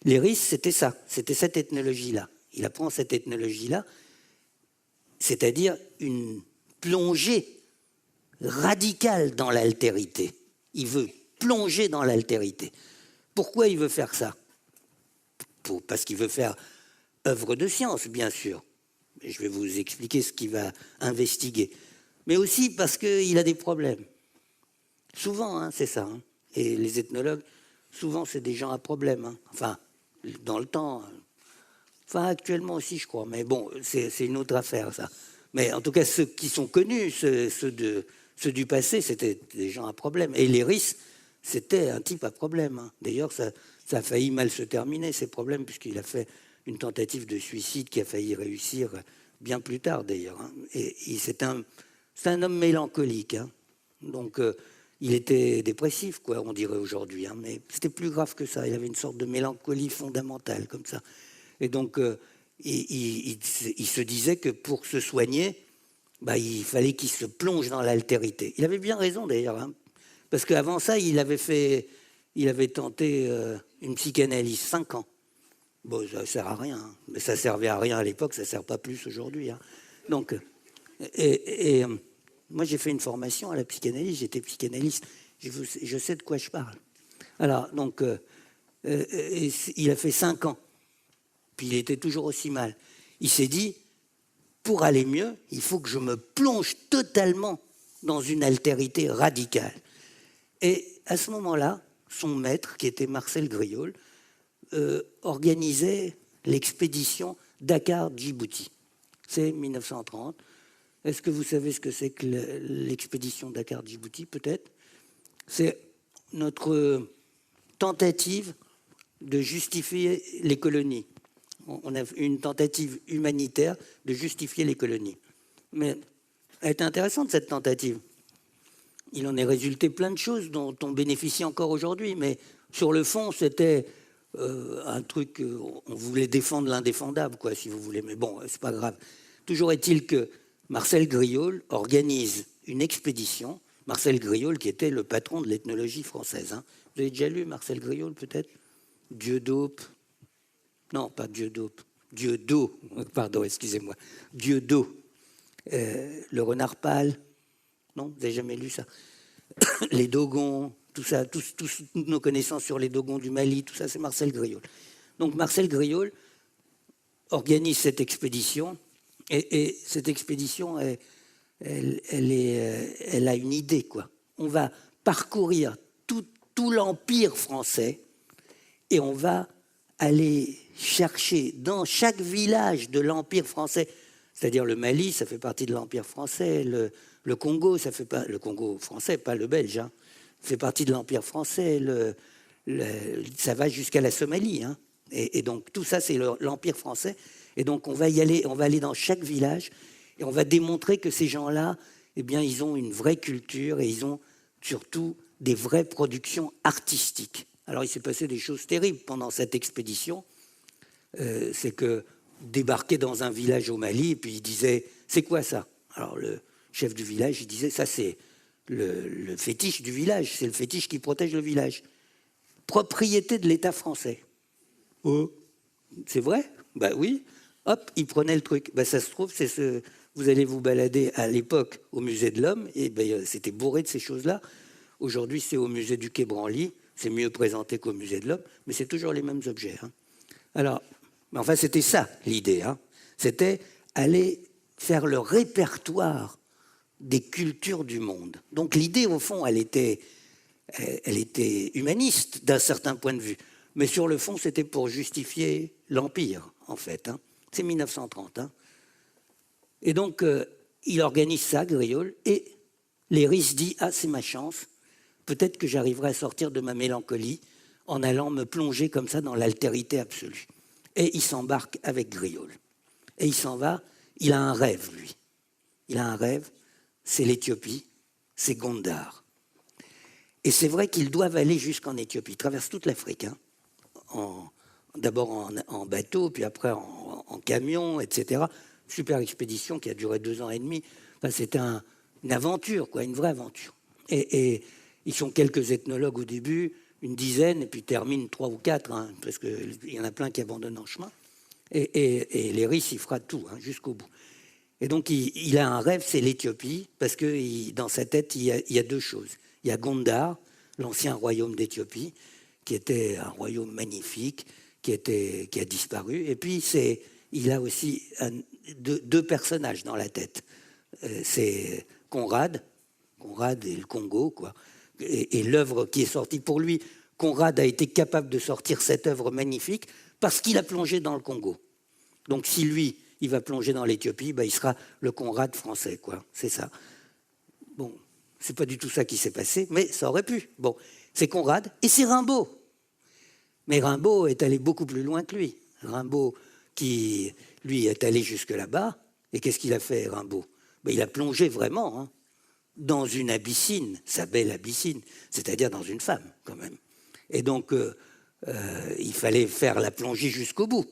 Léris, c'était ça. C'était cette ethnologie-là. Il apprend cette ethnologie-là, c'est-à-dire une plongée radicale dans l'altérité. Il veut plonger dans l'altérité. Pourquoi il veut faire ça? Parce qu'il veut faire œuvre de science, bien sûr. Je vais vous expliquer ce qu'il va investiguer. Mais aussi parce qu'il a des problèmes. Souvent, hein, c'est ça. Hein. Et les ethnologues, souvent, c'est des gens à problème. Hein. Enfin, dans le temps. Enfin, actuellement aussi, je crois. Mais bon, c'est une autre affaire, ça. Mais en tout cas, ceux qui sont connus, ceux du passé, c'était des gens à problème. Et Léris, c'était un type à problème. Hein. D'ailleurs, ça a failli mal se terminer, ces problèmes, puisqu'il a fait une tentative de suicide qui a failli réussir bien plus tard, d'ailleurs. Hein. Et c'est un homme mélancolique. Hein. Donc, il était dépressif, quoi, on dirait aujourd'hui. Hein. Mais c'était plus grave que ça. Il avait une sorte de mélancolie fondamentale, comme ça. Et donc, il se disait que pour se soigner, bah, il fallait qu'il se plonge dans l'altérité. Il avait bien raison, d'ailleurs. Hein. Parce qu'avant ça, il avait tenté une psychanalyse 5 ans. Bon, ça ne sert à rien, hein. Mais ça ne servait à rien à l'époque, ça ne sert pas plus aujourd'hui. Hein. Donc, moi, j'ai fait une formation à la psychanalyse, j'étais psychanalyste, je sais de quoi je parle. Alors, donc, il a fait 5 ans, puis il était toujours aussi mal. Il s'est dit, pour aller mieux, il faut que je me plonge totalement dans une altérité radicale. Et à ce moment-là, son maître, qui était Marcel Griaule, organisait l'expédition Dakar-Djibouti. C'est 1930. Est-ce que vous savez ce que c'est que l'expédition Dakar-Djibouti, peut-être? C'est notre tentative de justifier les colonies. On a une tentative humanitaire de justifier les colonies. Mais elle est intéressante, cette tentative. Il en est résulté plein de choses dont on bénéficie encore aujourd'hui, mais sur le fond, c'était un truc, on voulait défendre l'indéfendable, quoi, si vous voulez, mais bon, c'est pas grave. Toujours est-il que Marcel Griaule organise une expédition. Marcel Griaule, qui était le patron de l'ethnologie française. Hein. Vous avez déjà lu Marcel Griaule, peut-être? Dieudope. Non, pas Dieudope. Dieudo, pardon, excusez-moi. Dieudo. Le renard pâle. Non, vous n'avez jamais lu ça? Les Dogons, tout ça, toutes nos connaissances sur les Dogons du Mali, tout ça, c'est Marcel Griaule. Donc Marcel Griaule organise cette expédition, et cette expédition, elle a une idée, quoi. On va parcourir tout l'Empire français, et on va aller chercher dans chaque village de l'Empire français, c'est-à-dire le Mali, ça fait partie de l'Empire français, le Congo, ça fait pas le Congo français, pas le belge, hein, fait partie de l'Empire français, ça va jusqu'à la Somalie, hein, et donc tout ça c'est l'Empire français, Et donc on va aller dans chaque village et on va démontrer que ces gens-là, eh bien, ils ont une vraie culture et ils ont surtout des vraies productions artistiques. Alors il s'est passé des choses terribles pendant cette expédition. C'est que débarquer dans un village au Mali et puis il disait « c'est quoi ça ?» Alors le chef du village, il disait « ça c'est le fétiche du village, c'est le fétiche qui protège le village. Propriété de l'État français. » Oh, c'est vrai? Ben oui. Hop, il prenait le truc. Ben, ça se trouve, vous allez vous balader à l'époque au musée de l'Homme, et ben, c'était bourré de ces choses-là. Aujourd'hui, c'est au musée du Quai Branly, c'est mieux présenté qu'au musée de l'Homme, mais c'est toujours les mêmes objets. Hein. Alors, enfin, c'était ça l'idée. Hein. C'était aller faire le répertoire des cultures du monde. Donc l'idée, au fond, elle était humaniste d'un certain point de vue. Mais sur le fond, c'était pour justifier l'Empire, en fait. Hein. C'est 1930. Hein. Et donc, il organise ça, Griaule, et Léry dit « Ah, c'est ma chance, peut-être que j'arriverai à sortir de ma mélancolie en allant me plonger comme ça dans l'altérité absolue. » Et il s'embarque avec Griaule. Et il s'en va, il a un rêve, lui. Il a un rêve, c'est l'Éthiopie, c'est Gondar. Et c'est vrai qu'ils doivent aller jusqu'en Éthiopie, ils traversent toute l'Afrique, hein, d'abord en bateau, puis après en camion, etc. Super expédition qui a duré 2 ans et demi. Enfin, c'était une aventure, quoi, une vraie aventure. Et ils sont quelques ethnologues au début, une dizaine, et puis terminent 3 ou 4, hein, parce qu'il y en a plein qui abandonnent en chemin. Et Léry s'y fera tout, hein, jusqu'au bout. Et donc, il a un rêve, c'est l'Éthiopie, parce que dans sa tête, il y a 2 choses. Il y a Gondar, l'ancien royaume d'Éthiopie, qui était un royaume magnifique, qui a disparu. Et puis, il a aussi 2 personnages dans la tête. C'est Conrad et le Congo, quoi. Et l'œuvre qui est sortie pour lui, Conrad a été capable de sortir cette œuvre magnifique parce qu'il a plongé dans le Congo. Donc, si lui, il va plonger dans l'Éthiopie, ben, il sera le Conrad français, quoi. C'est ça. Bon, c'est pas du tout ça qui s'est passé, mais ça aurait pu. Bon, c'est Conrad et c'est Rimbaud. Mais Rimbaud est allé beaucoup plus loin que lui. Rimbaud, qui, lui, est allé jusque là-bas. Et qu'est-ce qu'il a fait, Rimbaud? Ben, il a plongé vraiment hein, dans une abyssine, sa belle abyssine, c'est-à-dire dans une femme, quand même. Et donc, il fallait faire la plongée jusqu'au bout.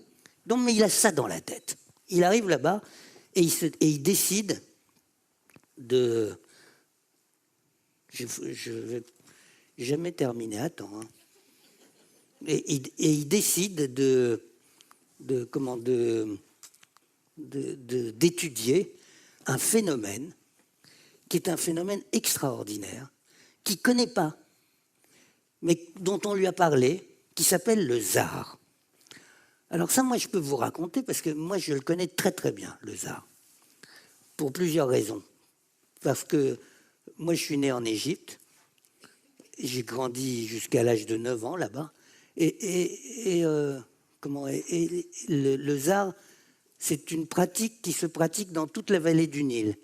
Donc, mais il a ça dans la tête. Il arrive là-bas et il décide de... Je vais jamais terminer, attends. Hein. Et il décide d'étudier un phénomène qui est un phénomène extraordinaire, qu'il ne connaît pas, mais dont on lui a parlé, qui s'appelle le Tsar. Alors ça, moi, je peux vous raconter, parce que moi, je le connais très très bien, le Tsar, pour plusieurs raisons. Parce que moi, je suis né en Égypte, j'ai grandi jusqu'à l'âge de 9 ans là-bas, et le Tsar, c'est une pratique qui se pratique dans toute la vallée du Nil.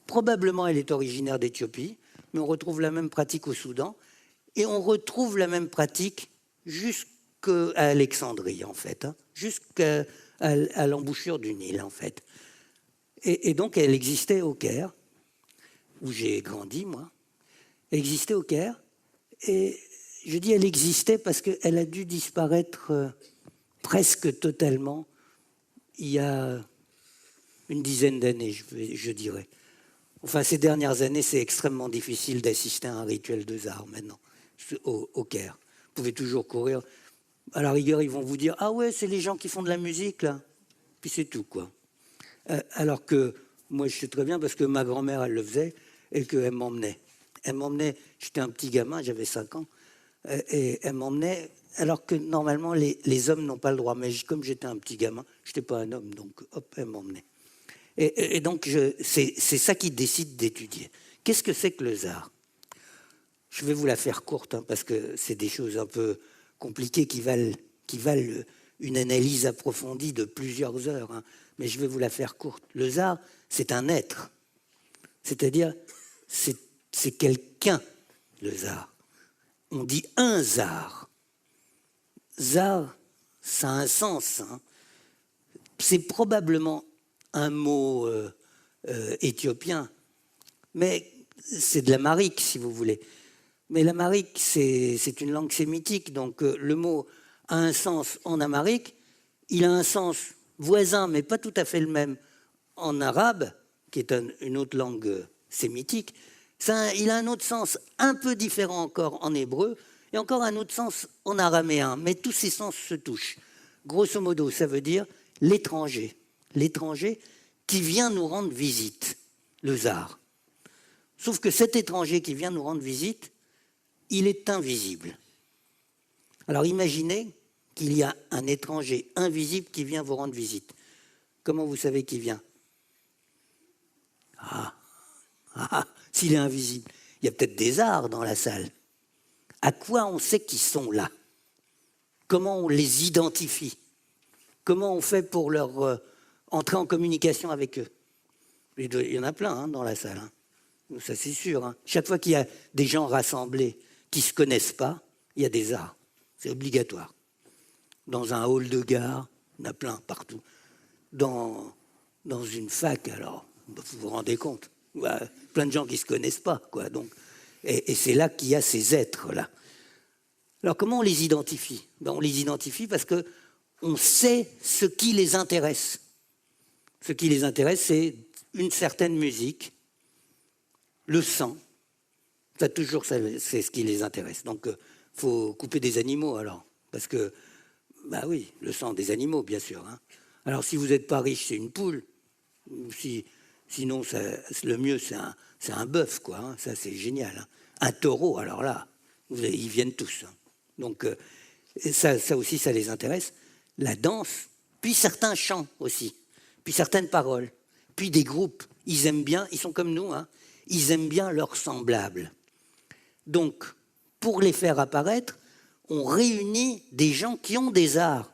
Probablement, elle est originaire d'Éthiopie, mais on retrouve la même pratique au Soudan, et on retrouve la même pratique jusqu'à Alexandrie, en fait, hein, jusqu'à l'embouchure du Nil, en fait. Et donc, elle existait au Caire, où j'ai grandi, moi. Elle existait au Caire, et je dis elle existait parce qu'elle a dû disparaître presque totalement il y a une dizaine d'années, je dirais. Enfin, ces dernières années, c'est extrêmement difficile d'assister à un rituel de Tsar maintenant, au Caire. Vous pouvez toujours courir. À la rigueur, ils vont vous dire « Ah ouais, c'est les gens qui font de la musique, là ». Puis c'est tout, quoi. Alors que moi, je sais très bien, parce que ma grand-mère, elle le faisait, et qu'elle m'emmenait. Elle m'emmenait, j'étais un petit gamin, j'avais 5 ans, et elle m'emmenait, alors que normalement, les hommes n'ont pas le droit. Mais comme j'étais un petit gamin, je n'étais pas un homme, donc hop, elle m'emmenait. Et donc, c'est ça qu'il décide d'étudier. Qu'est-ce que c'est que le Tsar? Je vais vous la faire courte, hein, parce que c'est des choses un peu compliquées qui valent une analyse approfondie de plusieurs heures. Hein, mais je vais vous la faire courte. Le Tsar, c'est un être. C'est-à-dire, c'est quelqu'un, le Tsar. On dit un Tsar. Tsar, ça a un sens. Hein. c'est probablement un mot éthiopien, mais c'est de l'amharique, si vous voulez. Mais l'amharique, c'est une langue sémitique, donc le mot a un sens en amharique, il a un sens voisin, mais pas tout à fait le même en arabe, qui est une autre langue sémitique. Il a un autre sens un peu différent encore en hébreu, et encore un autre sens en araméen, mais tous ces sens se touchent. Grosso modo, ça veut dire l'étranger qui vient nous rendre visite, le tsar. Sauf que cet étranger qui vient nous rendre visite, il est invisible. Alors imaginez qu'il y a un étranger invisible qui vient vous rendre visite. Comment vous savez qu'il vient? S'il est invisible, il y a peut-être des tsars dans la salle. À quoi on sait qu'ils sont là? Comment on les identifie? Comment on fait pour leur entrer en communication avec eux? Il y en a plein dans la salle. Ça, c'est sûr. Chaque fois qu'il y a des gens rassemblés qui ne se connaissent pas, il y a des tsars. C'est obligatoire. Dans un hall de gare, il y en a plein partout. Dans une fac, alors, vous vous rendez compte, plein de gens qui ne se connaissent pas, quoi. Donc, et c'est là qu'il y a ces êtres-là. Alors, comment on les identifie? On les identifie parce qu'on sait ce qui les intéresse. Ce qui les intéresse, c'est une certaine musique, le sang. Ça, toujours, c'est ce qui les intéresse. Donc, il faut couper des animaux, alors. Parce que, oui, le sang des animaux, bien sûr. Alors, si vous n'êtes pas riche, c'est une poule. Sinon, le mieux, c'est un bœuf, quoi. Ça, c'est génial. Un taureau, alors là, ils viennent tous. Donc, ça aussi, ça les intéresse. La danse, puis certains chants aussi, puis certaines paroles, puis des groupes. Ils aiment bien, ils sont comme nous, ils aiment bien leurs semblables. Donc, pour les faire apparaître, on réunit des gens qui ont des arts.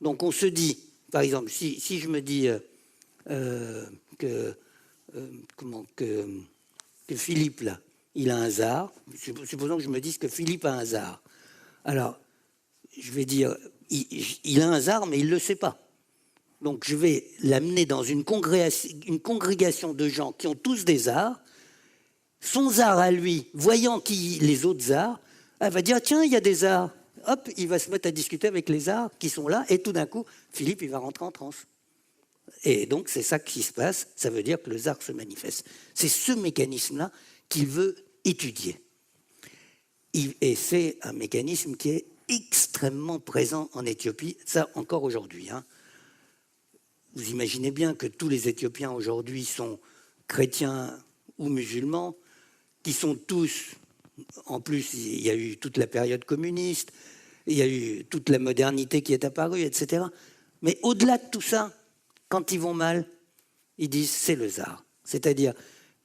Donc, on se dit, par exemple, si je me dis que Philippe, là, il a un tsar, supposons que je me dise que Philippe a un tsar. Alors, je vais dire, il a un tsar, mais il ne le sait pas. Donc, je vais l'amener dans une congrégation de gens qui ont tous des tsars. Son tsar à lui, voyant les autres tsars, elle va dire, tiens, il y a des tsars. Hop, il va se mettre à discuter avec les tsars qui sont là, et tout d'un coup, Philippe, il va rentrer en transe. Et donc, c'est ça qui se passe, ça veut dire que le tsar se manifeste. C'est ce mécanisme-là qu'il veut étudier. Et c'est un mécanisme qui est extrêmement présent en Éthiopie, ça encore aujourd'hui. Vous imaginez bien que tous les Éthiopiens aujourd'hui sont chrétiens ou musulmans, qui sont tous, en plus, il y a eu toute la période communiste, il y a eu toute la modernité qui est apparue, etc. Mais au-delà de tout ça, quand ils vont mal, ils disent c'est le tsar. C'est-à-dire,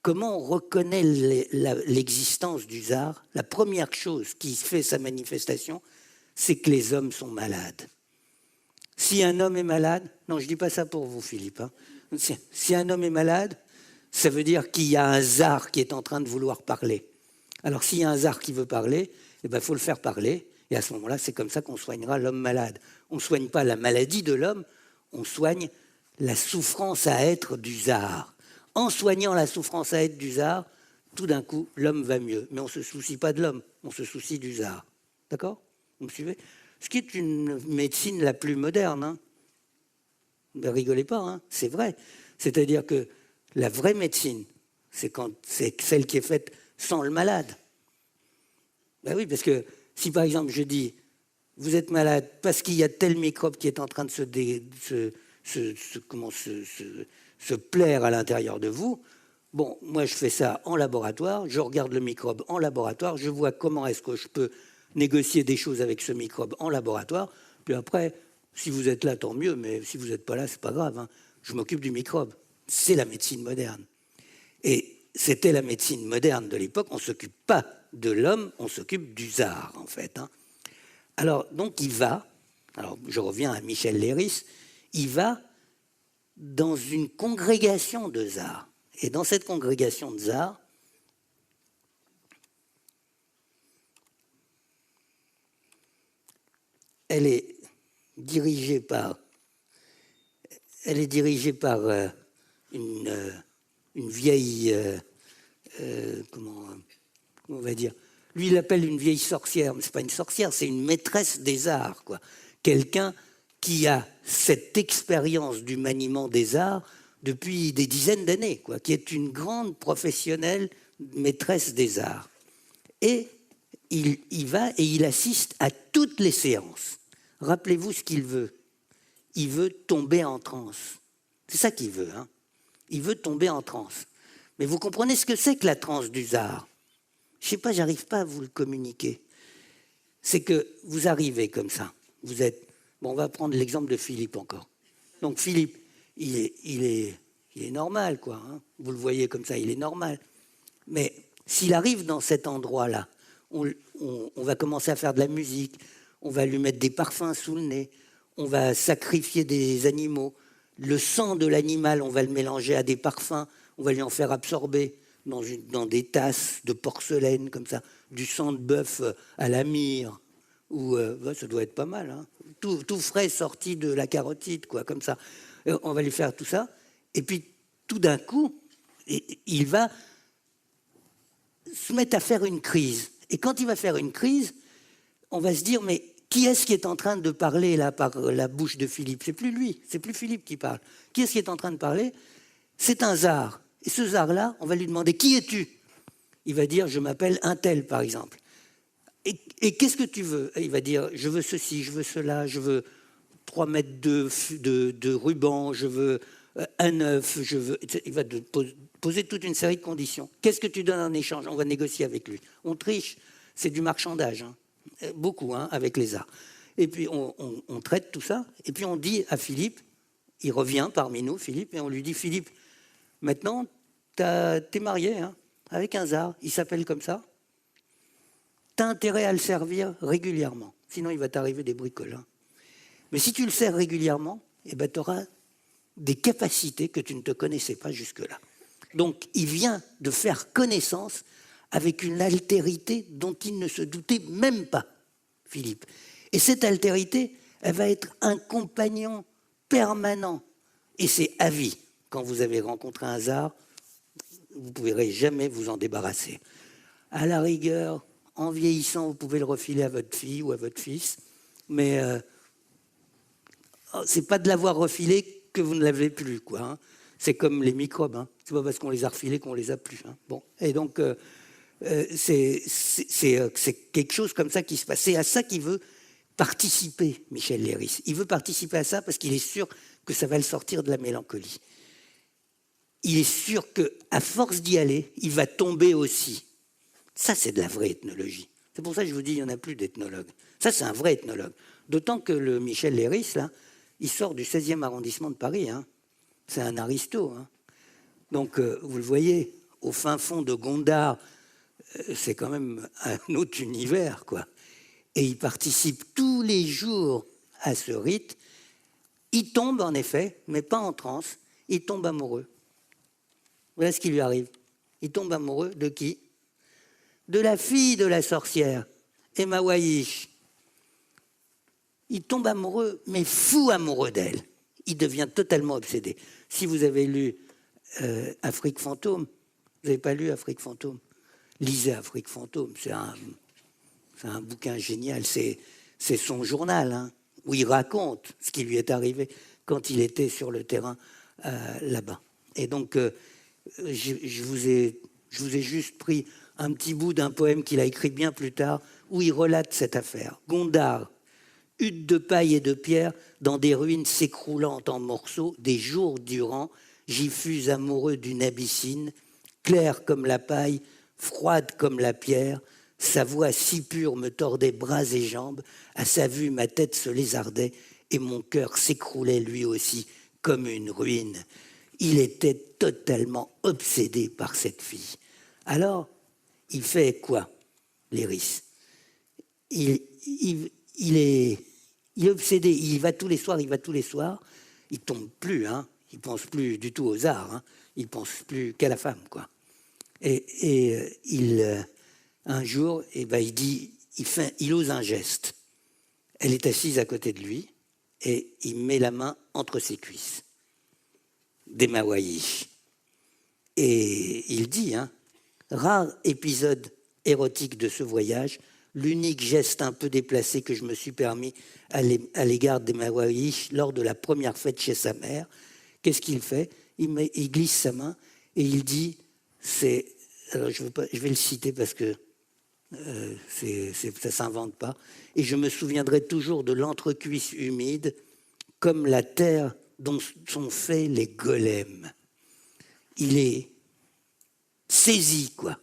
comment on reconnaît l'existence du tsar? La première chose qui fait sa manifestation, c'est que les hommes sont malades. Si un homme est malade, non, je ne dis pas ça pour vous, Philippe. Si un homme est malade, ça veut dire qu'il y a un tsar qui est en train de vouloir parler. Alors, s'il y a un tsar qui veut parler, il faut le faire parler. Et à ce moment-là, c'est comme ça qu'on soignera l'homme malade. On ne soigne pas la maladie de l'homme, on soigne la souffrance à être du tsar. En soignant la souffrance à être du tsar, tout d'un coup, l'homme va mieux. Mais on ne se soucie pas de l'homme, on se soucie du tsar. D'accord? Vous me suivez? Ce qui est une médecine la plus moderne. Ne rigolez pas, c'est vrai. C'est-à-dire que la vraie médecine, c'est celle qui est faite sans le malade. Oui, parce que si par exemple je dis, vous êtes malade parce qu'il y a tel microbe qui est en train de se plaire à l'intérieur de vous, bon, moi je fais ça en laboratoire, je regarde le microbe en laboratoire, je vois comment est-ce que je peux négocier des choses avec ce microbe en laboratoire, puis après, si vous êtes là, tant mieux, mais si vous n'êtes pas là, c'est pas grave, je m'occupe du microbe. C'est la médecine moderne. Et c'était la médecine moderne de l'époque, on ne s'occupe pas de l'homme, on s'occupe du tsar, en fait. Alors, donc, je reviens à Michel Leiris, il va dans une congrégation de tsars. Et dans cette congrégation de tsars, elle est dirigée par elle est dirigée par une vieille, comment on va dire, lui il l'appelle une vieille sorcière, mais c'est pas une sorcière, c'est une maîtresse des arts, quoi. Quelqu'un qui a cette expérience du maniement des arts depuis des dizaines d'années, quoi, qui est une grande professionnelle maîtresse des arts. Et il va et il assiste à toutes les séances. Rappelez-vous ce qu'il veut. Il veut tomber en transe. C'est ça qu'il veut. Hein. Il veut tomber en transe. Mais vous comprenez ce que c'est que la transe du tsar? Je ne sais pas, j'arrive pas à vous le communiquer. C'est que vous arrivez comme ça. Vous êtes... Bon, on va prendre l'exemple de Philippe encore. Donc Philippe, il est normal, quoi. Hein. Vous le voyez comme ça, il est normal. Mais s'il arrive dans cet endroit-là, on va commencer à faire de la musique, on va lui mettre des parfums sous le nez, on va sacrifier des animaux, le sang de l'animal, on va le mélanger à des parfums, on va lui en faire absorber dans des tasses de porcelaine, comme ça, du sang de bœuf à la myrrhe, ou ça doit être pas mal, hein. Tout frais sorti de la carotide, quoi, comme ça. On va lui faire tout ça, et puis tout d'un coup, il va se mettre à faire une crise. Et quand il va faire une crise, on va se dire, mais qui est-ce qui est en train de parler là par la bouche de Philippe? C'est plus lui, c'est plus Philippe qui parle. Qui est-ce qui est en train de parler? C'est un tsar. Et ce tsar-là, on va lui demander, qui es-tu? Il va dire, je m'appelle un tel, par exemple. Et qu'est-ce que tu veux? Il va dire, je veux ceci, je veux cela, je veux 3 mètres de ruban, je veux un œuf, je veux... Il va te poser toute une série de conditions. Qu'est-ce que tu donnes en échange? On va négocier avec lui. On triche, c'est du marchandage, hein. Beaucoup, hein, avec les arts. Et puis on traite tout ça, et puis on dit à Philippe, il revient parmi nous, Philippe, et on lui dit, Philippe, maintenant, t'es marié, hein, avec un tsar, il s'appelle comme ça, t'as intérêt à le servir régulièrement, sinon il va t'arriver des bricoles. Hein. Mais si tu le sers régulièrement, eh ben, tu auras des capacités que tu ne te connaissais pas jusque-là. Donc il vient de faire connaissance avec une altérité dont il ne se doutait même pas, Philippe. Et cette altérité, elle va être un compagnon permanent. Et c'est à vie. Quand vous avez rencontré un tsar, vous ne pourrez jamais vous en débarrasser. À la rigueur, en vieillissant, vous pouvez le refiler à votre fille ou à votre fils, mais ce n'est pas de l'avoir refilé que vous ne l'avez plus, quoi. Hein. C'est comme les microbes. Hein. Ce n'est pas parce qu'on les a refilés qu'on les a plus. Hein. Bon. Et donc... c'est quelque chose comme ça qui se passe. C'est à ça qu'il veut participer, Michel Leiris. Il veut participer à ça parce qu'il est sûr que ça va le sortir de la mélancolie. Il est sûr qu'à force d'y aller, il va tomber aussi. Ça, c'est de la vraie ethnologie. C'est pour ça que je vous dis, il n'y en a plus d'ethnologue. Ça, c'est un vrai ethnologue. D'autant que le Michel Leiris, là, il sort du 16e arrondissement de Paris. Hein. C'est un aristo. Hein. Donc, vous le voyez, au fin fond de Gondard, c'est quand même un autre univers, quoi. Et il participe tous les jours à ce rite. Il tombe, en effet, mais pas en transe. Il tombe amoureux. Voilà ce qui lui arrive. Il tombe amoureux de qui? De la fille de la sorcière, Emma Wahish. Il tombe amoureux, mais fou amoureux d'elle. Il devient totalement obsédé. Si vous avez lu Afrique fantôme, vous n'avez pas lu Afrique fantôme? Lisez Afrique fantôme, c'est un bouquin génial, c'est son journal, hein, où il raconte ce qui lui est arrivé quand il était sur le terrain là-bas. Et donc, je vous ai juste pris un petit bout d'un poème qu'il a écrit bien plus tard, où il relate cette affaire. Gondard, hutte de paille et de pierre, dans des ruines s'écroulant en morceaux, des jours durant, j'y fus amoureux d'une abyssine, claire comme la paille, froide comme la pierre, sa voix si pure me tordait bras et jambes, à sa vue ma tête se lézardait et mon cœur s'écroulait lui aussi comme une ruine. Il était totalement obsédé par cette fille. Alors, il fait quoi, Leiris? Il est obsédé, il va tous les soirs, il tombe plus, hein, il pense plus du tout aux arts, hein, il pense plus qu'à la femme, quoi. Et un jour, il dit, il ose un geste. Elle est assise à côté de lui et il met la main entre ses cuisses. d'Emawaï. Et il dit, rare épisode érotique de ce voyage, l'unique geste un peu déplacé que je me suis permis à l'égard d'Emawaï lors de la première fête chez sa mère. Qu'est-ce qu'il fait? Il glisse sa main et il dit, alors je vais le citer parce que ça ne s'invente pas, et je me souviendrai toujours de l'entrecuisse humide comme la terre dont sont faits les golems. Il est saisi, quoi,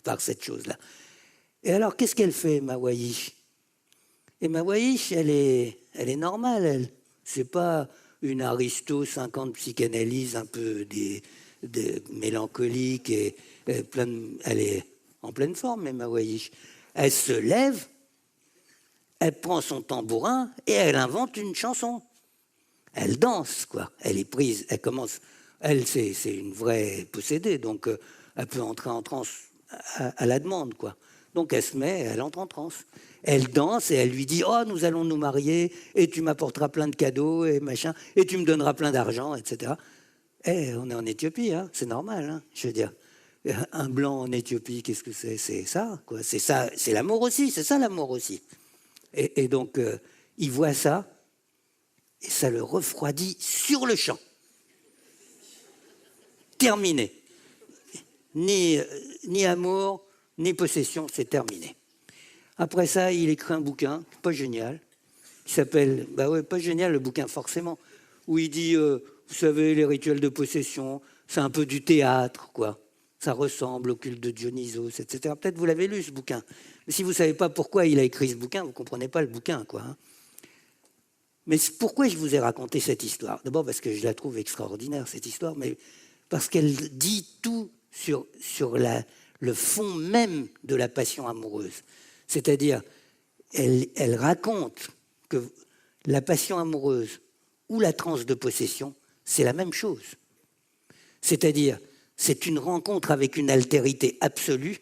par cette chose-là. Et alors, qu'est-ce qu'elle fait, Mawaï? Et Mawaï, elle est normale, elle. C'est pas une aristo 50 psychanalyse un peu mélancolique et elle est en pleine forme, Mawaï. Elle se lève, elle prend son tambourin et elle invente une chanson. Elle danse, quoi. Elle est prise, elle commence. Elle, c'est une vraie possédée, donc elle peut entrer en transe à la demande, quoi. Donc elle se met, elle entre en transe. Elle danse et elle lui dit « Oh, nous allons nous marier et tu m'apporteras plein de cadeaux et machin, et tu me donneras plein d'argent, etc. » on est en Éthiopie, c'est normal, je veux dire. Un blanc en Éthiopie, qu'est-ce que c'est? C'est ça, quoi. C'est ça, c'est l'amour aussi, c'est ça l'amour aussi. Et donc, il voit ça, et ça le refroidit sur le champ. Terminé. Ni amour, ni possession, c'est terminé. Après ça, il écrit un bouquin, pas génial, qui s'appelle, pas génial le bouquin forcément, où il dit, vous savez, les rituels de possession, c'est un peu du théâtre, quoi. Ça ressemble au culte de Dionysos, etc. Peut-être vous l'avez lu, ce bouquin. Mais si vous ne savez pas pourquoi il a écrit ce bouquin, vous ne comprenez pas le bouquin, quoi. Mais pourquoi je vous ai raconté cette histoire? D'abord parce que je la trouve extraordinaire, cette histoire, mais parce qu'elle dit tout sur le fond même de la passion amoureuse. C'est-à-dire, elle raconte que la passion amoureuse ou la transe de possession, c'est la même chose. C'est-à-dire, c'est une rencontre avec une altérité absolue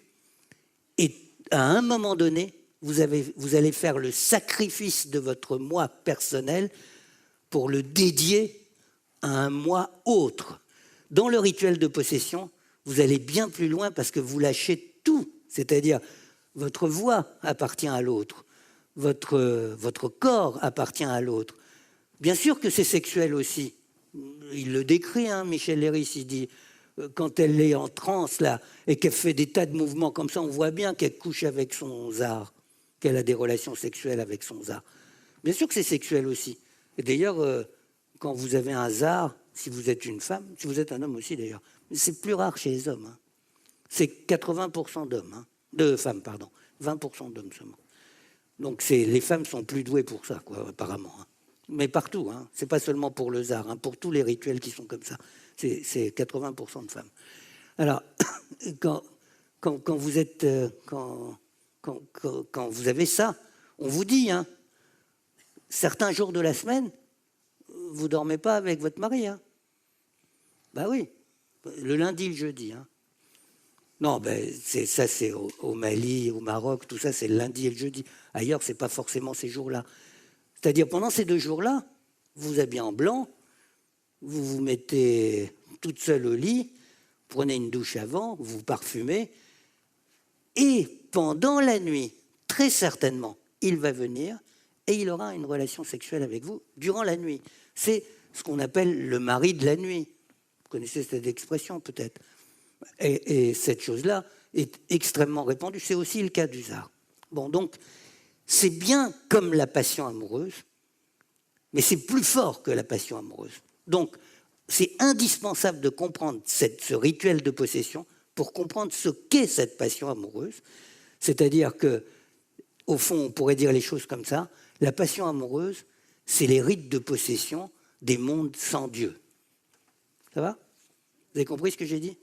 et à un moment donné, vous allez faire le sacrifice de votre moi personnel pour le dédier à un moi autre. Dans le rituel de possession, vous allez bien plus loin parce que vous lâchez tout, c'est-à-dire votre voix appartient à l'autre, votre corps appartient à l'autre. Bien sûr que c'est sexuel aussi. Il le décrit, Michel Léris, il dit, quand elle est en transe là, et qu'elle fait des tas de mouvements comme ça, on voit bien qu'elle couche avec son zar, qu'elle a des relations sexuelles avec son zar. Bien sûr que c'est sexuel aussi. Et d'ailleurs, quand vous avez un zar, si vous êtes une femme, si vous êtes un homme aussi d'ailleurs, mais c'est plus rare chez les hommes. C'est 80% d'hommes, de femmes, pardon, 20% d'hommes seulement. Donc les femmes sont plus douées pour ça, quoi, apparemment. Mais partout, c'est pas seulement pour le zar, pour tous les rituels qui sont comme ça. C'est 80% de femmes. Alors, quand vous êtes, quand vous avez ça, on vous dit, certains jours de la semaine, vous dormez pas avec votre mari. Ben oui, le lundi, le jeudi. Non, ça c'est au Mali, au Maroc, tout ça c'est le lundi et le jeudi. Ailleurs, c'est pas forcément ces jours-là. C'est-à-dire, pendant ces 2 jours-là, vous vous habillez en blanc, vous vous mettez toute seule au lit, prenez une douche avant, vous vous parfumez, et pendant la nuit, très certainement, il va venir et il aura une relation sexuelle avec vous durant la nuit. C'est ce qu'on appelle le mari de la nuit. Vous connaissez cette expression peut-être. Et cette chose-là est extrêmement répandue. C'est aussi le cas du zar. Bon, donc, c'est bien comme la passion amoureuse, mais c'est plus fort que la passion amoureuse. Donc, c'est indispensable de comprendre ce rituel de possession pour comprendre ce qu'est cette passion amoureuse. C'est-à-dire que, au fond, on pourrait dire les choses comme ça, la passion amoureuse, c'est les rites de possession des mondes sans Dieu. Ça va? Vous avez compris ce que j'ai dit?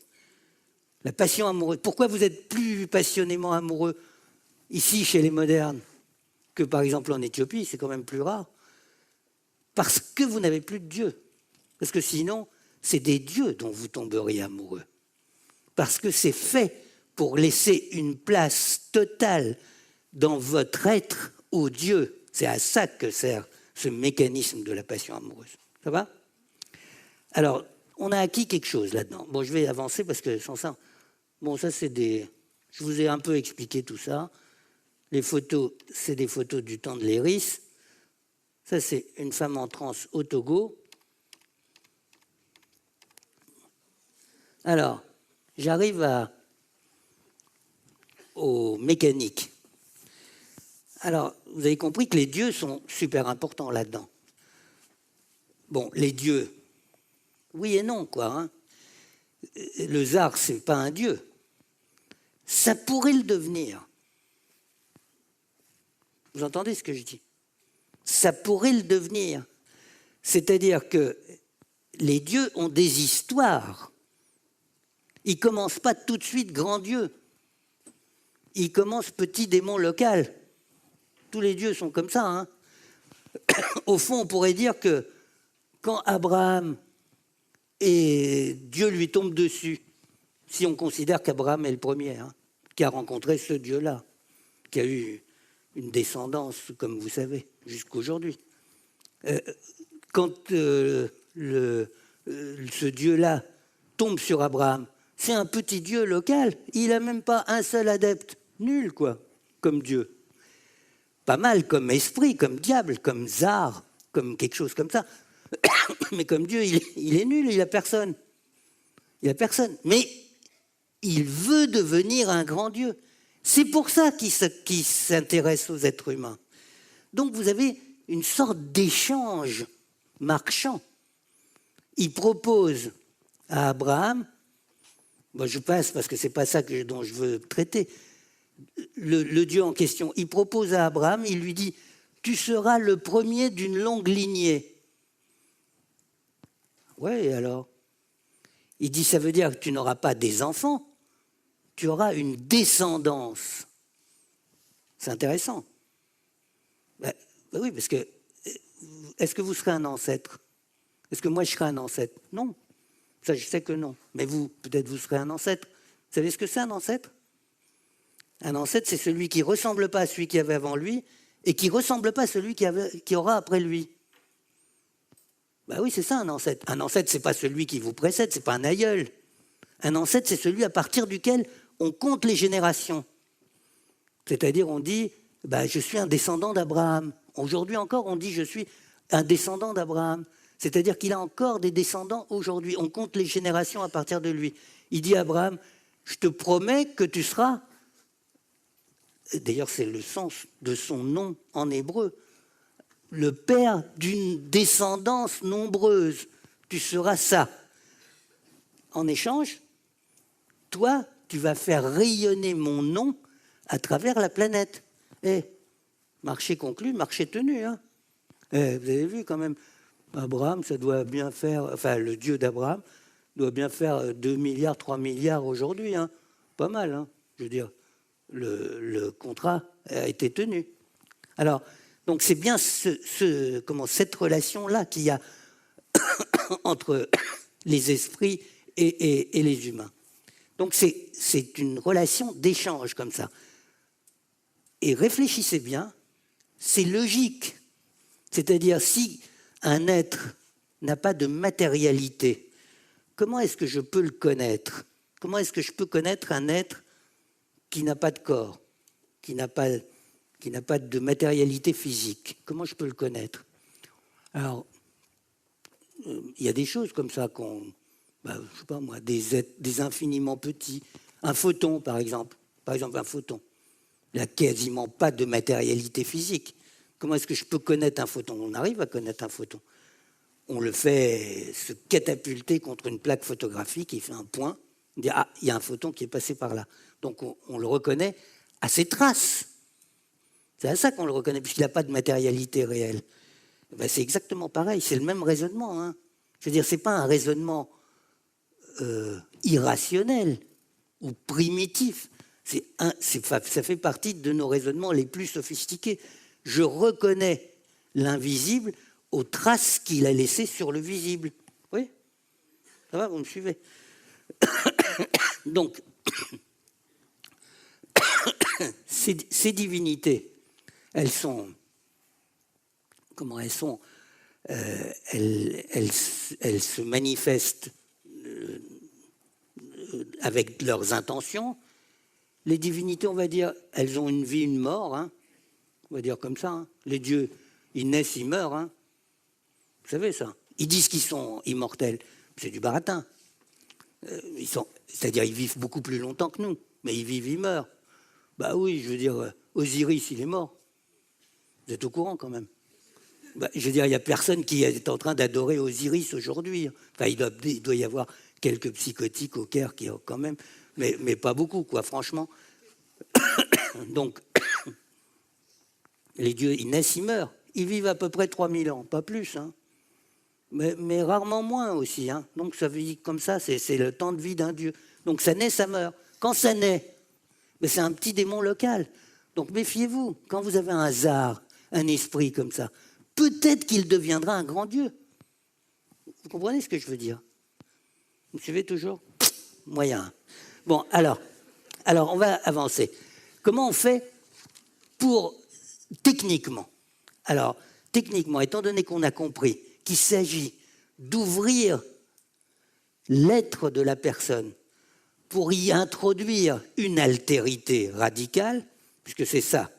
La passion amoureuse. Pourquoi vous êtes plus passionnément amoureux ici, chez les modernes, que par exemple en Éthiopie? C'est quand même plus rare. Parce que vous n'avez plus de Dieu. Parce que sinon, c'est des dieux dont vous tomberiez amoureux. Parce que c'est fait pour laisser une place totale dans votre être au Dieu. C'est à ça que sert ce mécanisme de la passion amoureuse. Ça va? Alors, On a acquis quelque chose là-dedans. Bon, je vais avancer parce que sans ça... Bon, ça, c'est des... Je vous ai un peu expliqué tout ça. Les photos, c'est des photos du temps de l'Héris. Ça, c'est une femme en transe au Togo. Alors, j'arrive aux mécaniques. Alors, vous avez compris que les dieux sont super importants là-dedans. Bon, les dieux, oui et non, quoi. Hein. Le tsar, c'est pas un dieu. Ça pourrait le devenir. Vous entendez ce que je dis? Ça pourrait le devenir. C'est-à-dire que les dieux ont des histoires. Ils ne commencent pas tout de suite grand dieu. Ils commencent petit démon local. Tous les dieux sont comme ça. Hein. Au fond, on pourrait dire que quand Abraham et Dieu lui tombe dessus, si on considère qu'Abraham est le premier, hein, qui a rencontré ce Dieu-là, qui a eu une descendance, comme vous savez, jusqu'aujourd'hui. Quand ce Dieu-là tombe sur Abraham, c'est un petit Dieu local, il n'a même pas un seul adepte, nul quoi, comme Dieu. Pas mal comme esprit, comme diable, comme tsar, comme quelque chose comme ça. Mais comme Dieu, il est nul, il n'a personne. Il n'a personne. Mais il veut devenir un grand Dieu. C'est pour ça qu'il s'intéresse aux êtres humains. Donc vous avez une sorte d'échange marchand. Il propose à Abraham, bon, je passe parce que ce n'est pas ça dont je veux traiter, le Dieu en question, il propose à Abraham, il lui dit « Tu seras le premier d'une longue lignée ». Ouais, et alors? Il dit « Ça veut dire que tu n'auras pas des enfants, tu auras une descendance ». C'est intéressant. Ben oui, parce que est-ce que vous serez un ancêtre? Est-ce que moi je serai un ancêtre? Non. Ça, je sais que non. Mais vous, peut-être vous serez un ancêtre. Vous savez ce que c'est un ancêtre? Un ancêtre, c'est celui qui ne ressemble pas à celui qui avait avant lui et qui ne ressemble pas à celui qui aura après lui. Ben oui, c'est ça un ancêtre. Un ancêtre, ce n'est pas celui qui vous précède, ce n'est pas un aïeul. Un ancêtre, c'est celui à partir duquel on compte les générations. C'est-à-dire, on dit, ben, je suis un descendant d'Abraham. Aujourd'hui encore, on dit, je suis un descendant d'Abraham. C'est-à-dire qu'il a encore des descendants aujourd'hui. On compte les générations à partir de lui. Il dit à Abraham, je te promets que tu seras... D'ailleurs, c'est le sens de son nom en hébreu. Le père d'une descendance nombreuse. Tu seras ça. En échange, toi, tu vas faire rayonner mon nom à travers la planète. Marché conclu, marché tenu. Hein. Vous avez vu quand même, Abraham, ça doit bien faire, enfin le Dieu d'Abraham doit bien faire 2 milliards, 3 milliards aujourd'hui. Hein. Pas mal, hein. Je veux dire, le contrat a été tenu. Alors, donc c'est bien cette relation-là qu'il y a entre les esprits et les humains. Donc c'est une relation d'échange comme ça. Et réfléchissez bien, c'est logique. C'est-à-dire, si un être n'a pas de matérialité, comment est-ce que je peux le connaître? Comment est-ce que je peux connaître un être qui n'a pas de corps, qui n'a pas de matérialité physique? Comment je peux le connaître? Alors, il y a des choses comme ça je sais pas moi, des infiniment petits. Un photon, par exemple. Par exemple, un photon. Il n'a quasiment pas de matérialité physique. Comment est-ce que je peux connaître un photon? On arrive à connaître un photon. On le fait se catapulter contre une plaque photographique, il fait un point, on dit « Ah, il y a un photon qui est passé par là ». Donc on le reconnaît à ses traces. C'est à ça qu'on le reconnaît, puisqu'il n'a pas de matérialité réelle. Ben, c'est exactement pareil, c'est le même raisonnement. Hein. Je veux dire, ce n'est pas un raisonnement irrationnel ou primitif. Ça fait partie de nos raisonnements les plus sophistiqués. Je reconnais l'invisible aux traces qu'il a laissées sur le visible. Oui? Ça va, vous me suivez? Donc, ces divinités, elles sont... Comment elles sont elles se manifestent avec leurs intentions. Les divinités, on va dire, elles ont une vie, une mort, hein. On va dire comme ça. Hein. Les dieux, ils naissent, ils meurent. Hein. Vous savez ça. Ils disent qu'ils sont immortels. C'est du baratin. C'est-à-dire ils vivent beaucoup plus longtemps que nous. Mais ils vivent, ils meurent. Bah oui, je veux dire, Osiris, il est mort. Vous êtes au courant quand même. Bah, je veux dire, il n'y a personne qui est en train d'adorer Osiris aujourd'hui. Enfin, il doit y avoir quelques psychotiques au Caire qui quand même, mais pas beaucoup, quoi, franchement. Donc, les dieux, ils naissent, ils meurent. Ils vivent à peu près 3000 ans, pas plus, hein. Mais rarement moins aussi. Hein. Donc, ça vit comme ça, c'est le temps de vie d'un dieu. Donc, ça naît, ça meurt. Quand ça naît, mais c'est un petit démon local. Donc, méfiez-vous. Quand vous avez un hasard, un esprit comme ça, peut-être qu'il deviendra un grand dieu. Vous comprenez ce que je veux dire? Vous suivez toujours? Moyen. Bon, alors, on va avancer. Comment on fait pour, techniquement? Alors, techniquement, étant donné qu'on a compris qu'il s'agit d'ouvrir l'être de la personne pour y introduire une altérité radicale, puisque c'est ça,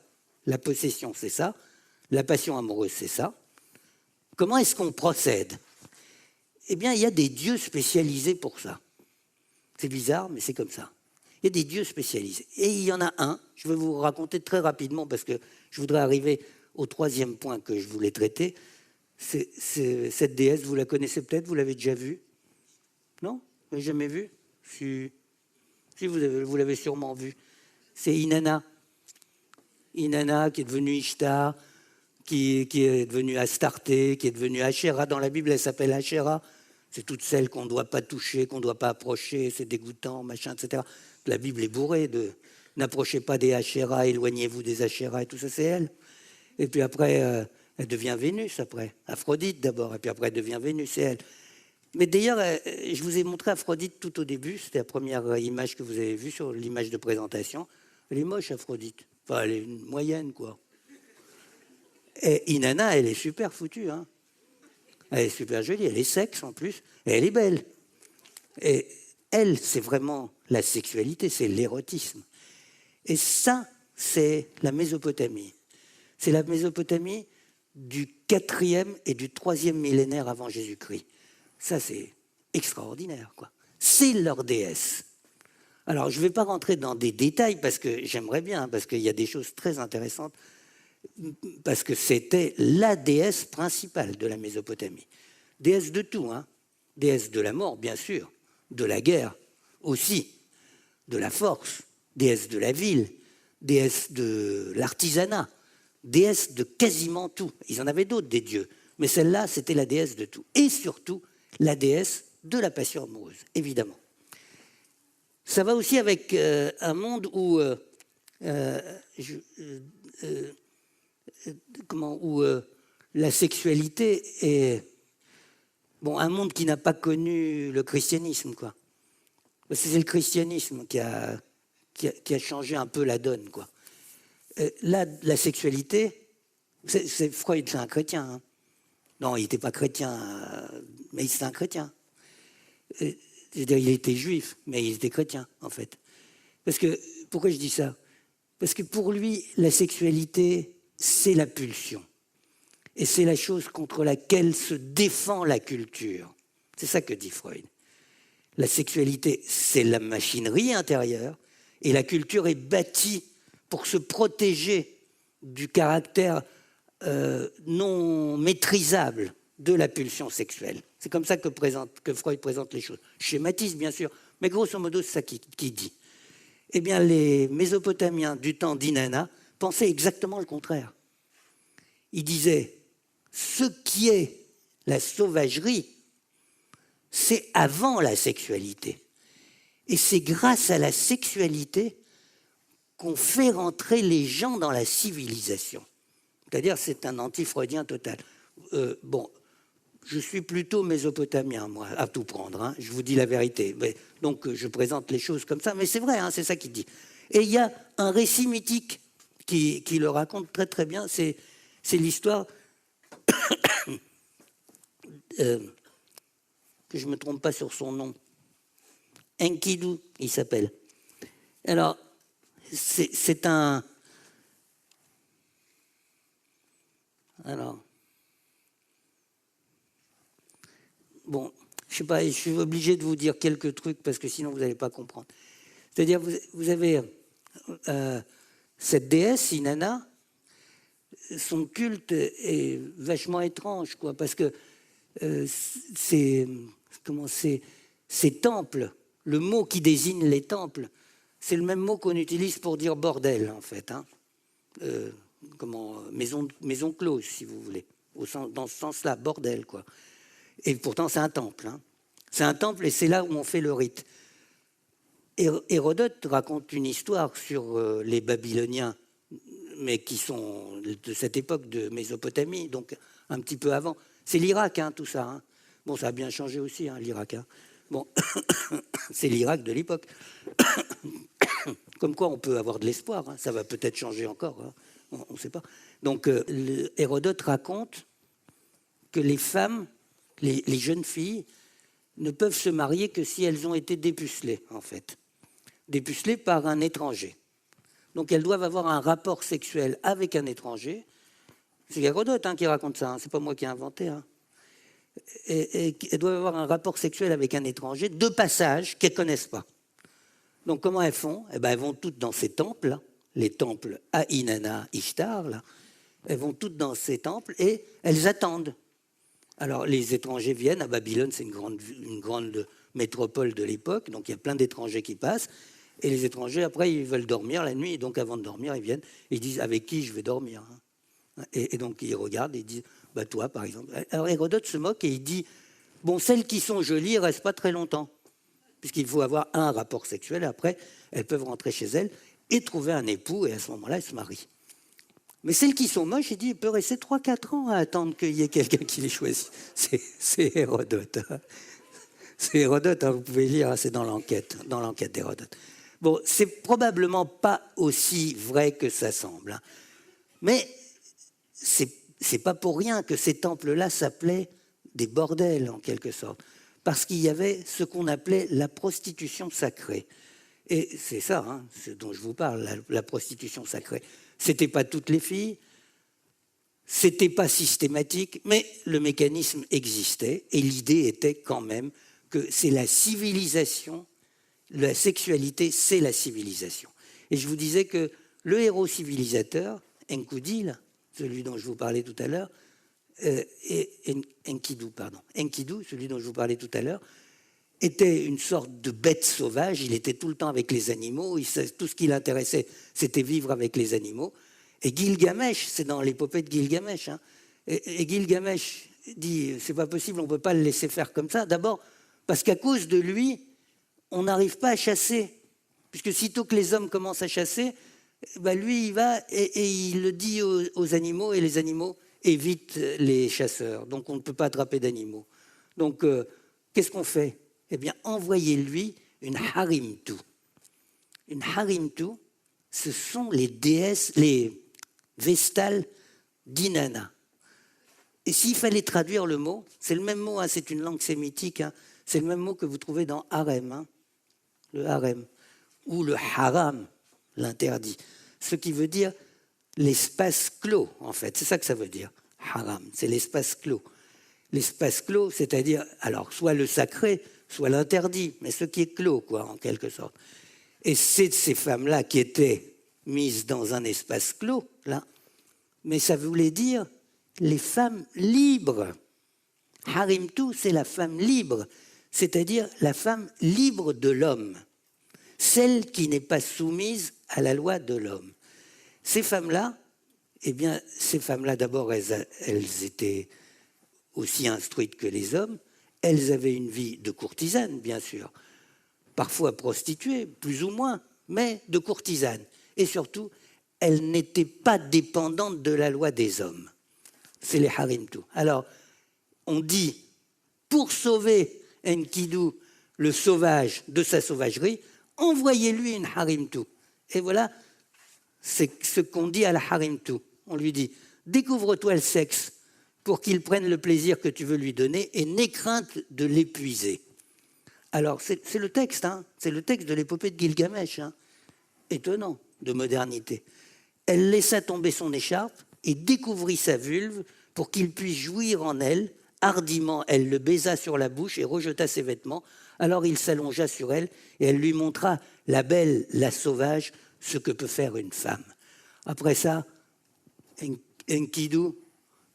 la possession, c'est ça, la passion amoureuse, c'est ça. Comment est-ce qu'on procède? Eh bien, il y a des dieux spécialisés pour ça. C'est bizarre, mais c'est comme ça. Il y a des dieux spécialisés. Et il y en a un, je vais vous raconter très rapidement, parce que je voudrais arriver au troisième point que je voulais traiter. Cette déesse, vous la connaissez peut-être, vous l'avez déjà vue? Non? Vous l'avez jamais vue? Si vous l'avez sûrement vue. C'est Inanna. Inanna qui est devenue Ishtar, qui est devenue Astarté, qui est devenue Asherah. Dans la Bible, elle s'appelle Asherah. C'est toutes celles qu'on ne doit pas toucher, qu'on ne doit pas approcher, c'est dégoûtant, machin, etc. La Bible est bourrée de « n'approchez pas des Asherah, éloignez-vous des Asherah » et tout ça, c'est elle. Et puis après, elle devient Vénus, après. Aphrodite d'abord, et puis après, elle devient Vénus, c'est elle. Mais d'ailleurs, je vous ai montré Aphrodite tout au début, c'était la première image que vous avez vue sur l'image de présentation. Elle est moche, Aphrodite. Enfin, elle est une moyenne, quoi. Et Inanna, elle est super foutue, hein. Elle est super jolie, elle est sexe en plus, et elle est belle. Et elle, c'est vraiment la sexualité, c'est l'érotisme. Et ça, c'est la Mésopotamie. C'est la Mésopotamie du 4e et du 3e millénaire avant Jésus-Christ. Ça, c'est extraordinaire, quoi. C'est leur déesse. Alors, je ne vais pas rentrer dans des détails, parce que j'aimerais bien, parce qu'il y a des choses très intéressantes, parce que c'était la déesse principale de la Mésopotamie. Déesse de tout, hein. Déesse de la mort, bien sûr, de la guerre aussi, de la force, déesse de la ville, déesse de l'artisanat, déesse de quasiment tout. Ils en avaient d'autres, des dieux, mais celle-là, c'était la déesse de tout. Et surtout, la déesse de la passion amoureuse, évidemment. Ça va aussi avec un monde où... où la sexualité est... Bon, un monde qui n'a pas connu le christianisme, quoi. C'est le christianisme qui a changé un peu la donne, quoi. Là, la sexualité, Freud, c'est un chrétien. Hein. Non, il n'était pas chrétien, mais c'est un chrétien. C'est-à-dire, il était juif, mais il était chrétien, en fait. Parce que, pourquoi je dis ça? Parce que pour lui, la sexualité, c'est la pulsion. Et c'est la chose contre laquelle se défend la culture. C'est ça que dit Freud. La sexualité, c'est la machinerie intérieure, et la culture est bâtie pour se protéger du caractère non maîtrisable de la pulsion sexuelle. C'est comme ça que Freud présente les choses. Je schématise, bien sûr, mais grosso modo, c'est ça qu'il dit. Eh bien, les Mésopotamiens du temps d'Inanna pensaient exactement le contraire. Ils disaient, ce qui est la sauvagerie, c'est avant la sexualité. Et c'est grâce à la sexualité qu'on fait rentrer les gens dans la civilisation. C'est-à-dire, c'est un anti-freudien total. Bon, je suis plutôt mésopotamien, moi, à tout prendre, hein, je vous dis la vérité. Mais, donc, je présente les choses comme ça, mais c'est vrai, hein, c'est ça qu'il dit. Et il y a un récit mythique qui le raconte très très bien, c'est l'histoire, que je ne me trompe pas sur son nom, Enkidu, il s'appelle. Alors, c'est un... Alors... Bon, je sais pas, je suis obligé de vous dire quelques trucs parce que sinon vous n'allez pas comprendre. C'est-à-dire, vous avez cette déesse, Inanna, son culte est vachement étrange, quoi, parce que ces temples, le mot qui désigne les temples, c'est le même mot qu'on utilise pour dire bordel, en fait. Hein. Maison close, si vous voulez, dans ce sens-là, bordel, quoi. Et pourtant, c'est un temple. Hein. C'est un temple et c'est là où on fait le rite. Hérodote raconte une histoire sur les Babyloniens, mais qui sont de cette époque de Mésopotamie, donc un petit peu avant. C'est l'Irak, hein, tout ça. Hein. Bon, ça a bien changé aussi, hein, l'Irak. Hein. Bon, c'est l'Irak de l'époque. Comme quoi, on peut avoir de l'espoir. Hein. Ça va peut-être changer encore. Hein. On ne sait pas. Donc, Hérodote raconte que les femmes, les jeunes filles, ne peuvent se marier que si elles ont été dépucelées, en fait. Dépucelées par un étranger. Donc elles doivent avoir un rapport sexuel avec un étranger. C'est Hérodote qui raconte ça, hein, c'est pas moi qui ai inventé. Hein. Et elles doivent avoir un rapport sexuel avec un étranger de passage qu'elles ne connaissent pas. Donc comment elles font? Eh ben, elles vont toutes dans ces temples, là, les temples à Inanna, Ishtar. Là. Elles vont toutes dans ces temples et elles attendent. Alors les étrangers viennent à Babylone, c'est une grande métropole de l'époque, donc il y a plein d'étrangers qui passent. Et les étrangers, après, ils veulent dormir la nuit. Et donc, avant de dormir, ils viennent et ils disent « Avec qui je vais dormir ?» et donc, ils regardent et ils disent bah, « Toi, par exemple. » Alors, Hérodote se moque et il dit « Bon, celles qui sont jolies ne restent pas très longtemps. Puisqu'il faut avoir un rapport sexuel. Et après, elles peuvent rentrer chez elles et trouver un époux. Et à ce moment-là, elles se marient. Mais celles qui sont moches, il dit « Il peut rester 3-4 ans à attendre qu'il y ait quelqu'un qui les choisisse. » C'est Hérodote. Hein. C'est Hérodote, hein, vous pouvez lire, hein, c'est dans l'enquête d'Hérodote. Bon, c'est probablement pas aussi vrai que ça semble. Hein. Mais c'est pas pour rien que ces temples-là s'appelaient des bordels, en quelque sorte. Parce qu'il y avait ce qu'on appelait la prostitution sacrée. Et c'est ça, hein, ce dont je vous parle, la prostitution sacrée. C'était pas toutes les filles, c'était pas systématique, mais le mécanisme existait. Et l'idée était quand même que c'est la civilisation. La sexualité, c'est la civilisation. Et je vous disais que le héros civilisateur, Enkidu, celui dont je vous parlais tout à l'heure, Enkidu, celui dont je vous parlais tout à l'heure, était une sorte de bête sauvage. Il était tout le temps avec les animaux. Tout ce qui l'intéressait, c'était vivre avec les animaux. Et Gilgamesh, c'est dans l'épopée de Gilgamesh, hein, et Gilgamesh dit, c'est pas possible, on ne peut pas le laisser faire comme ça. D'abord, parce qu'à cause de lui, on n'arrive pas à chasser. Puisque sitôt que les hommes commencent à chasser, ben lui, il va et il le dit aux animaux, et les animaux évitent les chasseurs. Donc, on ne peut pas attraper d'animaux. Donc, qu'est-ce qu'on fait? Eh bien, envoyez-lui une harimtu. Une harimtu, ce sont les déesses, les vestales d'Inanna. Et s'il fallait traduire le mot, c'est le même mot, hein, c'est une langue sémitique, hein, c'est le même mot que vous trouvez dans harem. Hein, le harem, ou le haram, l'interdit. Ce qui veut dire l'espace clos, en fait. C'est ça que ça veut dire, haram, c'est l'espace clos. L'espace clos, c'est-à-dire, alors, soit le sacré, soit l'interdit, mais ce qui est clos, quoi, en quelque sorte. Et c'est de ces femmes-là qui étaient mises dans un espace clos, là. Mais ça voulait dire les femmes libres. Harimtu, c'est la femme libre, c'est-à-dire la femme libre de l'homme, celle qui n'est pas soumise à la loi de l'homme. Ces femmes-là, eh bien, ces femmes-là, d'abord, elles étaient aussi instruites que les hommes, elles avaient une vie de courtisane, bien sûr, parfois prostituée, plus ou moins, mais de courtisane. Et surtout, elles n'étaient pas dépendantes de la loi des hommes. C'est les harimtu. Alors, on dit, pour sauver Enkidu, le sauvage, de sa sauvagerie, envoyez-lui une harimtu. Et voilà, c'est ce qu'on dit à la harimtu. On lui dit, découvre-toi le sexe pour qu'il prenne le plaisir que tu veux lui donner et n'aie crainte de l'épuiser. Alors, c'est le texte, hein, c'est le texte de l'épopée de Gilgamesh, hein. Étonnant de modernité. Elle laissa tomber son écharpe et découvrit sa vulve pour qu'il puisse jouir en elle. Hardiment, elle le baisa sur la bouche et rejeta ses vêtements. Alors il s'allongea sur elle et elle lui montra, la belle, la sauvage, ce que peut faire une femme. Après ça, Enkidu,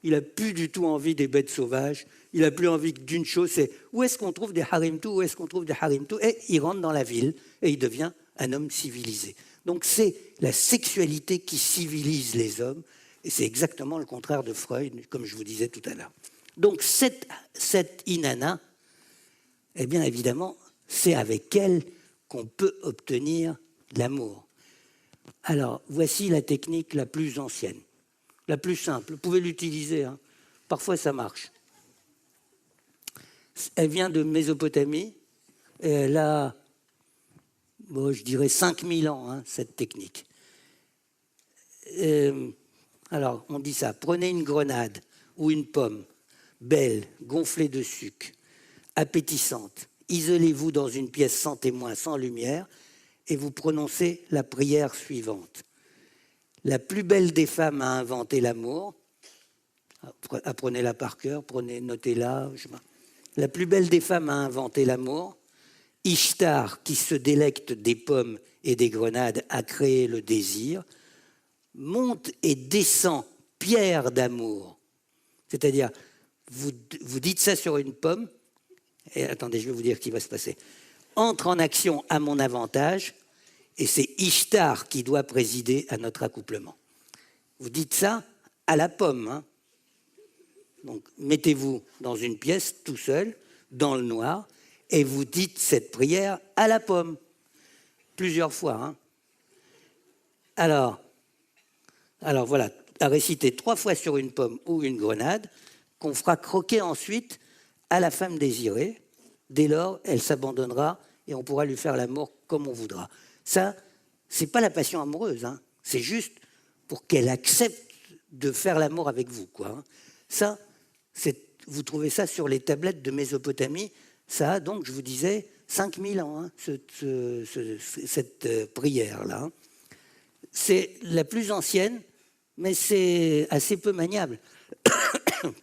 il n'a plus du tout envie des bêtes sauvages. Il n'a plus envie d'une chose, c'est où est-ce qu'on trouve des harimtou, où est-ce qu'on trouve des harimtou. Et il rentre dans la ville et il devient un homme civilisé. Donc c'est la sexualité qui civilise les hommes, et c'est exactement le contraire de Freud, comme je vous disais tout à l'heure. Donc cette Inanna, eh bien évidemment, c'est avec elle qu'on peut obtenir l'amour. Alors, voici la technique la plus ancienne, la plus simple. Vous pouvez l'utiliser, hein. Parfois ça marche. Elle vient de Mésopotamie, et elle a, bon, je dirais 5000 ans, hein, cette technique. Alors, on dit ça, prenez une grenade ou une pomme, belle, gonflée de sucre, appétissante, isolez-vous dans une pièce sans témoin, sans lumière, et vous prononcez la prière suivante. La plus belle des femmes a inventé l'amour. Apprenez-la par cœur, notez-la. La plus belle des femmes a inventé l'amour. Ishtar, qui se délecte des pommes et des grenades, a créé le désir. Monte et descend, pierre d'amour. C'est-à-dire, vous dites ça sur une pomme, et attendez, je vais vous dire ce qui va se passer. Entre en action à mon avantage, et c'est Ishtar qui doit présider à notre accouplement. Vous dites ça à la pomme, hein. Donc, mettez-vous dans une pièce tout seul, dans le noir, et vous dites cette prière à la pomme, plusieurs fois, hein. Alors voilà, à réciter 3 fois sur une pomme ou une grenade, qu'on fera croquer ensuite à la femme désirée. Dès lors, elle s'abandonnera et on pourra lui faire l'amour comme on voudra. Ça, c'est pas la passion amoureuse, hein. C'est juste pour qu'elle accepte de faire l'amour avec vous, quoi, hein. Ça, vous trouvez ça sur les tablettes de Mésopotamie. Ça a donc, je vous disais, 5000 ans, hein, cette prière-là, hein. C'est la plus ancienne, mais c'est assez peu maniable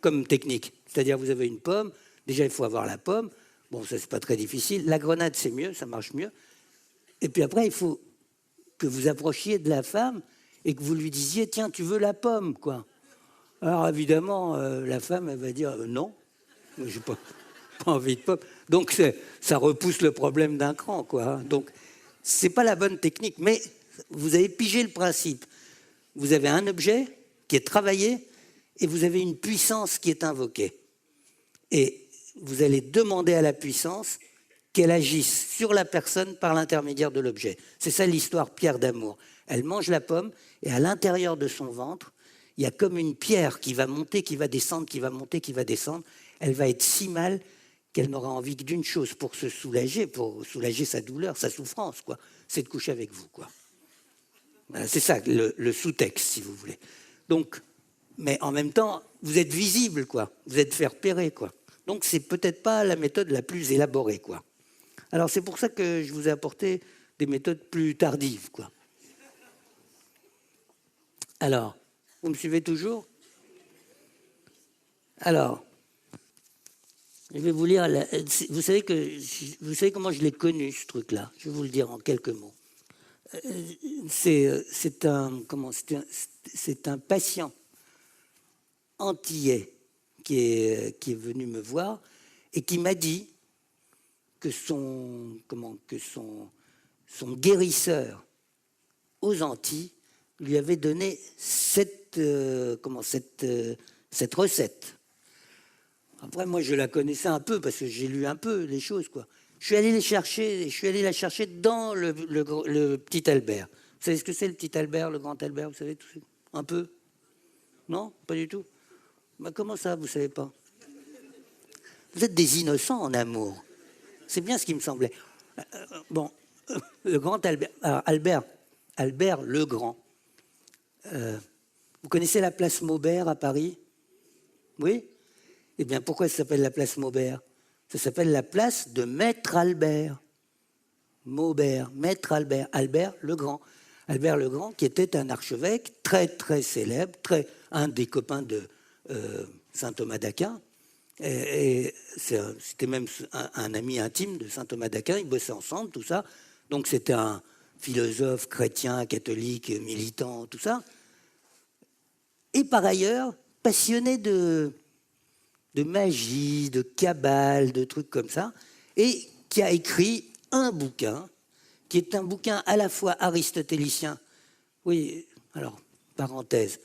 comme technique. C'est-à-dire, vous avez une pomme, déjà il faut avoir la pomme, bon, ça c'est pas très difficile. La grenade, c'est mieux, ça marche mieux. Et puis après, il faut que vous approchiez de la femme et que vous lui disiez, tiens, tu veux la pomme, quoi. Alors évidemment, la femme, elle va dire, non, j'ai pas envie de pomme. Donc ça repousse le problème d'un cran, quoi. Donc c'est pas la bonne technique, mais vous avez pigé le principe. Vous avez un objet qui est travaillé et vous avez une puissance qui est invoquée. Et vous allez demander à la puissance qu'elle agisse sur la personne par l'intermédiaire de l'objet. C'est ça l'histoire pierre d'amour. Elle mange la pomme et à l'intérieur de son ventre, il y a comme une pierre qui va monter, qui va descendre, qui va monter, qui va descendre. Elle va être si mal qu'elle n'aura envie que d'une chose pour se soulager, pour soulager sa douleur, sa souffrance, quoi. C'est de coucher avec vous, quoi. Voilà, c'est ça le sous-texte, si vous voulez. Donc, mais en même temps, vous êtes visible, quoi. Vous êtes fait repérer, quoi. Donc, c'est peut-être pas la méthode la plus élaborée, quoi. Alors, c'est pour ça que je vous ai apporté des méthodes plus tardives, quoi. Alors, vous me suivez toujours? Alors, je vais vous lire. Vous savez comment je l'ai connu, ce truc-là. Je vais vous le dire en quelques mots. C'est un patient antillais qui est venu me voir et qui m'a dit que son guérisseur aux Antilles lui avait donné cette recette. Après, moi, je la connaissais un peu parce que j'ai lu un peu les choses, quoi. Je suis allé la chercher dans le petit Albert. Vous savez ce que c'est, le petit Albert, le grand Albert, vous savez tout ça? Un peu? Non? Pas du tout? Ben, comment ça, vous ne savez pas? Vous êtes des innocents en amour. C'est bien ce qui me semblait. Bon, le grand Albert. Alors, Albert le Grand. Vous connaissez la place Maubert à Paris? Oui? Eh bien, pourquoi ça s'appelle la place Maubert? Ça s'appelle la place de Maître Albert. Maubert, Maître Albert, Albert le Grand. Albert le Grand, qui était un archevêque très, très célèbre, un des copains de saint Thomas d'Aquin. Et c'était même un ami intime de saint Thomas d'Aquin. Ils bossaient ensemble, tout ça. Donc c'était un philosophe chrétien, catholique, militant, tout ça. Et par ailleurs, passionné de magie, de cabale, de trucs comme ça, et qui a écrit un bouquin, qui est un bouquin à la fois aristotélicien. Oui, alors, parenthèse,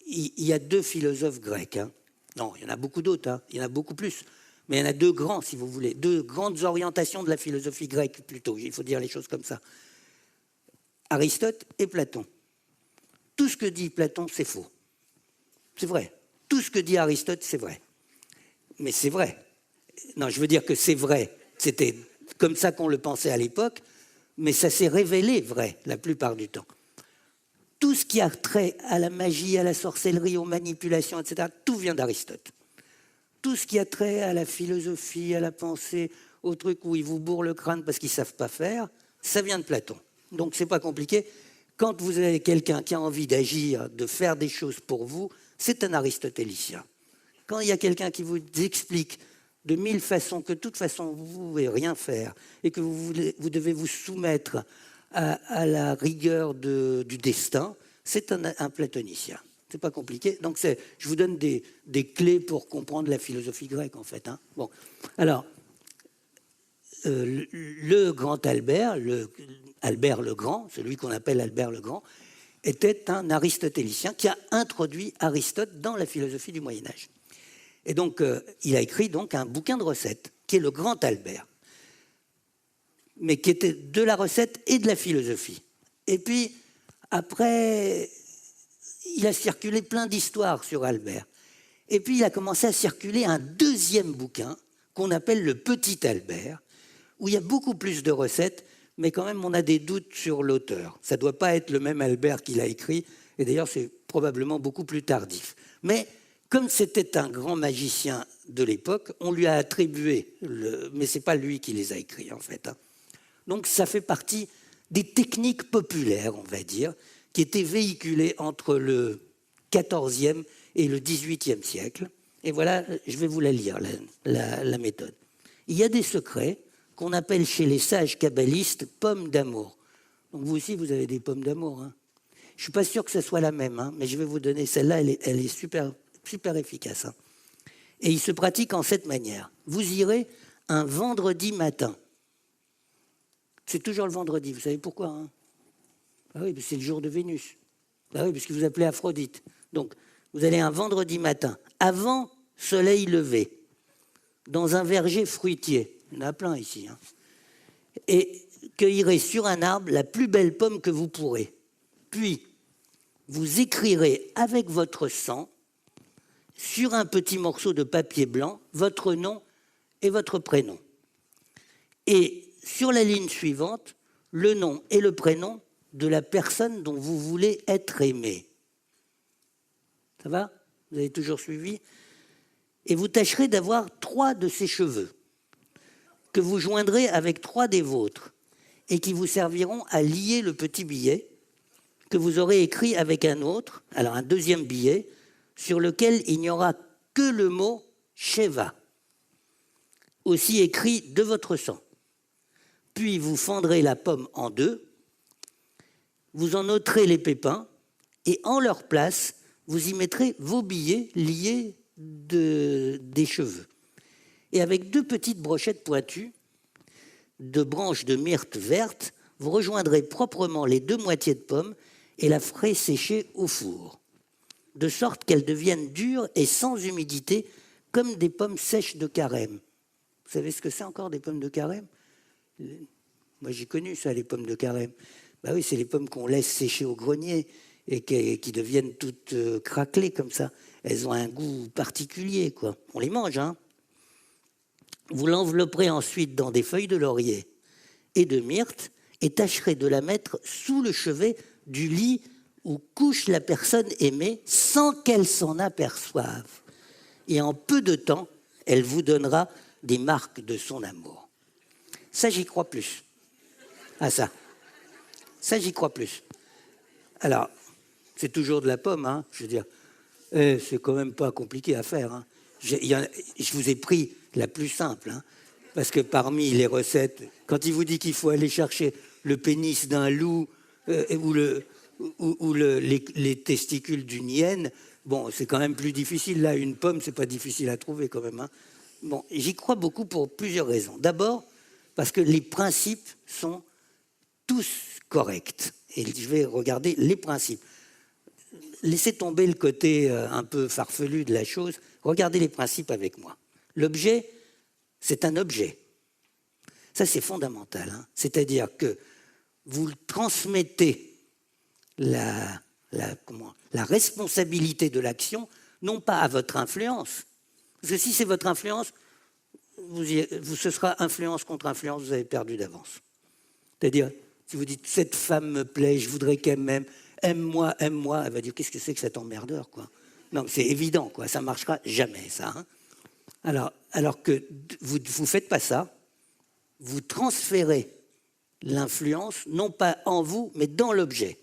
il y a 2 philosophes grecs. Hein. Non, il y en a beaucoup d'autres, hein. Il y en a beaucoup plus. Mais il y en a 2 grands, si vous voulez, 2 grandes orientations de la philosophie grecque, plutôt. Il faut dire les choses comme ça. Aristote et Platon. Tout ce que dit Platon, c'est faux. C'est vrai. Tout ce que dit Aristote, c'est vrai. Mais c'est vrai. Non, je veux dire que c'est vrai. C'était comme ça qu'on le pensait à l'époque, mais ça s'est révélé vrai la plupart du temps. Tout ce qui a trait à la magie, à la sorcellerie, aux manipulations, etc., tout vient d'Aristote. Tout ce qui a trait à la philosophie, à la pensée, aux trucs où ils vous bourrent le crâne parce qu'ils ne savent pas faire, ça vient de Platon. Donc c'est pas compliqué. Quand vous avez quelqu'un qui a envie d'agir, de faire des choses pour vous, c'est un aristotélicien. Quand il y a quelqu'un qui vous explique de 1000 façons que de toute façon vous ne pouvez rien faire et que vous devez vous soumettre à la rigueur du destin, c'est un platonicien. C'est pas compliqué. Donc je vous donne des clés pour comprendre la philosophie grecque en fait. Hein. Bon, alors le grand Albert, Albert le Grand, celui qu'on appelle Albert le Grand, était un aristotélicien qui a introduit Aristote dans la philosophie du Moyen Âge. Et donc, il a écrit donc un bouquin de recettes, qui est le Grand Albert, mais qui était de la recette et de la philosophie. Et puis, après, il a circulé plein d'histoires sur Albert. Et puis, il a commencé à circuler un 2e bouquin, qu'on appelle le Petit Albert, où il y a beaucoup plus de recettes, mais quand même, on a des doutes sur l'auteur. Ça ne doit pas être le même Albert qui l'a écrit, et d'ailleurs, c'est probablement beaucoup plus tardif. Mais comme c'était un grand magicien de l'époque, on lui a attribué, mais ce n'est pas lui qui les a écrits en fait. Hein. Donc ça fait partie des techniques populaires, on va dire, qui étaient véhiculées entre le XIVe et le XVIIIe siècle. Et voilà, je vais vous la lire, la méthode. Il y a des secrets qu'on appelle chez les sages kabbalistes pommes d'amour. Donc vous aussi, vous avez des pommes d'amour. Hein. Je ne suis pas sûr que ce soit la même, hein, mais je vais vous donner celle-là, elle est super efficace. Hein. Et il se pratique en cette manière. Vous irez un vendredi matin. C'est toujours le vendredi, vous savez pourquoi hein? Ah oui, c'est le jour de Vénus. Ah oui, puisque vous appelez Aphrodite. Donc, vous allez un vendredi matin, avant soleil levé, dans un verger fruitier. Il y en a plein ici. Hein. Et cueillerez sur un arbre la plus belle pomme que vous pourrez. Puis, vous écrirez avec votre sang sur un petit morceau de papier blanc, votre nom et votre prénom. Et sur la ligne suivante, le nom et le prénom de la personne dont vous voulez être aimé. Ça va? Vous avez toujours suivi? Et vous tâcherez d'avoir 3 de ses cheveux, que vous joindrez avec 3 des vôtres, et qui vous serviront à lier le petit billet que vous aurez écrit avec un autre, alors un 2e billet, sur lequel il n'y aura que le mot « Sheva », aussi écrit de votre sang. Puis vous fendrez la pomme en 2, vous en ôterez les pépins, et en leur place, vous y mettrez vos billets liés des cheveux. Et avec 2 petites brochettes pointues, de branches de myrte verte, vous rejoindrez proprement les 2 moitiés de pommes et la ferez sécher au four, de sorte qu'elles deviennent dures et sans humidité, comme des pommes sèches de carême. Vous savez ce que c'est encore des pommes de carême? Moi j'ai connu ça, les pommes de carême. Ben oui, c'est les pommes qu'on laisse sécher au grenier et qui deviennent toutes craquelées comme ça. Elles ont un goût particulier, quoi. On les mange, hein. Vous l'envelopperez ensuite dans des feuilles de laurier et de myrte et tâcherez de la mettre sous le chevet du lit où couche la personne aimée sans qu'elle s'en aperçoive. Et en peu de temps, elle vous donnera des marques de son amour. Ça, j'y crois plus. Ah ça. Ça, j'y crois plus. Alors, c'est toujours de la pomme, hein, je veux dire. C'est quand même pas compliqué à faire. Hein. Je vous ai pris la plus simple, hein, parce que parmi les recettes, quand il vous dit qu'il faut aller chercher le pénis d'un loup ou les testicules d'une hyène, bon, c'est quand même plus difficile. Là, une pomme, c'est pas difficile à trouver quand même. Hein. Bon, j'y crois beaucoup pour plusieurs raisons. D'abord, parce que les principes sont tous corrects. Et je vais regarder les principes. Laissez tomber le côté un peu farfelu de la chose. Regardez les principes avec moi. L'objet, c'est un objet. Ça, c'est fondamental. Hein. C'est-à-dire que vous transmettez la responsabilité de l'action, non pas à votre influence. Parce que si c'est votre influence, ce sera influence contre influence, vous avez perdu d'avance. C'est-à-dire, si vous dites « cette femme me plaît, je voudrais qu'elle m'aime », aime-moi, aime-moi, elle va dire qu'est-ce que c'est que cet emmerdeur, quoi. Non, c'est évident, quoi. Ça ne marchera jamais, ça. Hein. Alors que vous ne faites pas ça, vous transférez l'influence, non pas en vous, mais dans l'objet.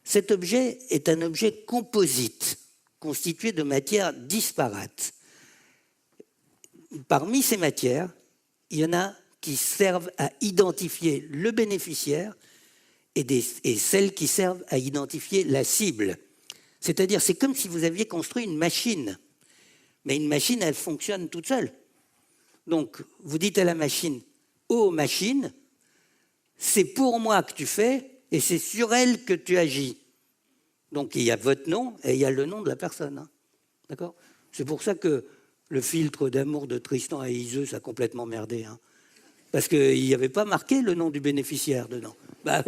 Cet objet est un objet composite, constitué de matières disparates. Parmi ces matières, il y en a qui servent à identifier le bénéficiaire et celles qui servent à identifier la cible. C'est-à-dire, c'est comme si vous aviez construit une machine. Mais une machine, elle fonctionne toute seule. Donc, vous dites à la machine, « Oh, machine, c'est pour moi que tu fais et c'est sur elle que tu agis. » Donc, il y a votre nom et il y a le nom de la personne. Hein. D'accord ? C'est pour ça que le filtre d'amour de Tristan et Iseult, ça a complètement merdé. Hein. Parce qu'il n'y avait pas marqué le nom du bénéficiaire dedans. Bah,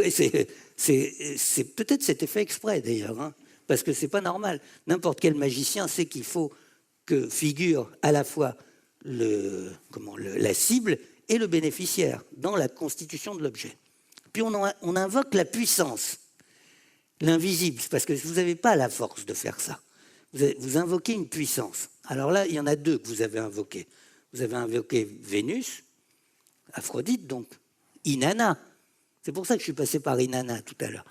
c'est peut-être c'était fait exprès d'ailleurs, hein, parce que c'est pas normal. N'importe quel magicien sait qu'il faut que figure à la fois la cible et le bénéficiaire dans la constitution de l'objet. Puis on invoque la puissance, l'invisible, parce que vous n'avez pas la force de faire ça. Vous invoquez une puissance. Alors là, il y en a deux que vous avez invoquées. Vous avez invoqué Vénus, Aphrodite, donc Inanna. C'est pour ça que je suis passé par Inanna tout à l'heure.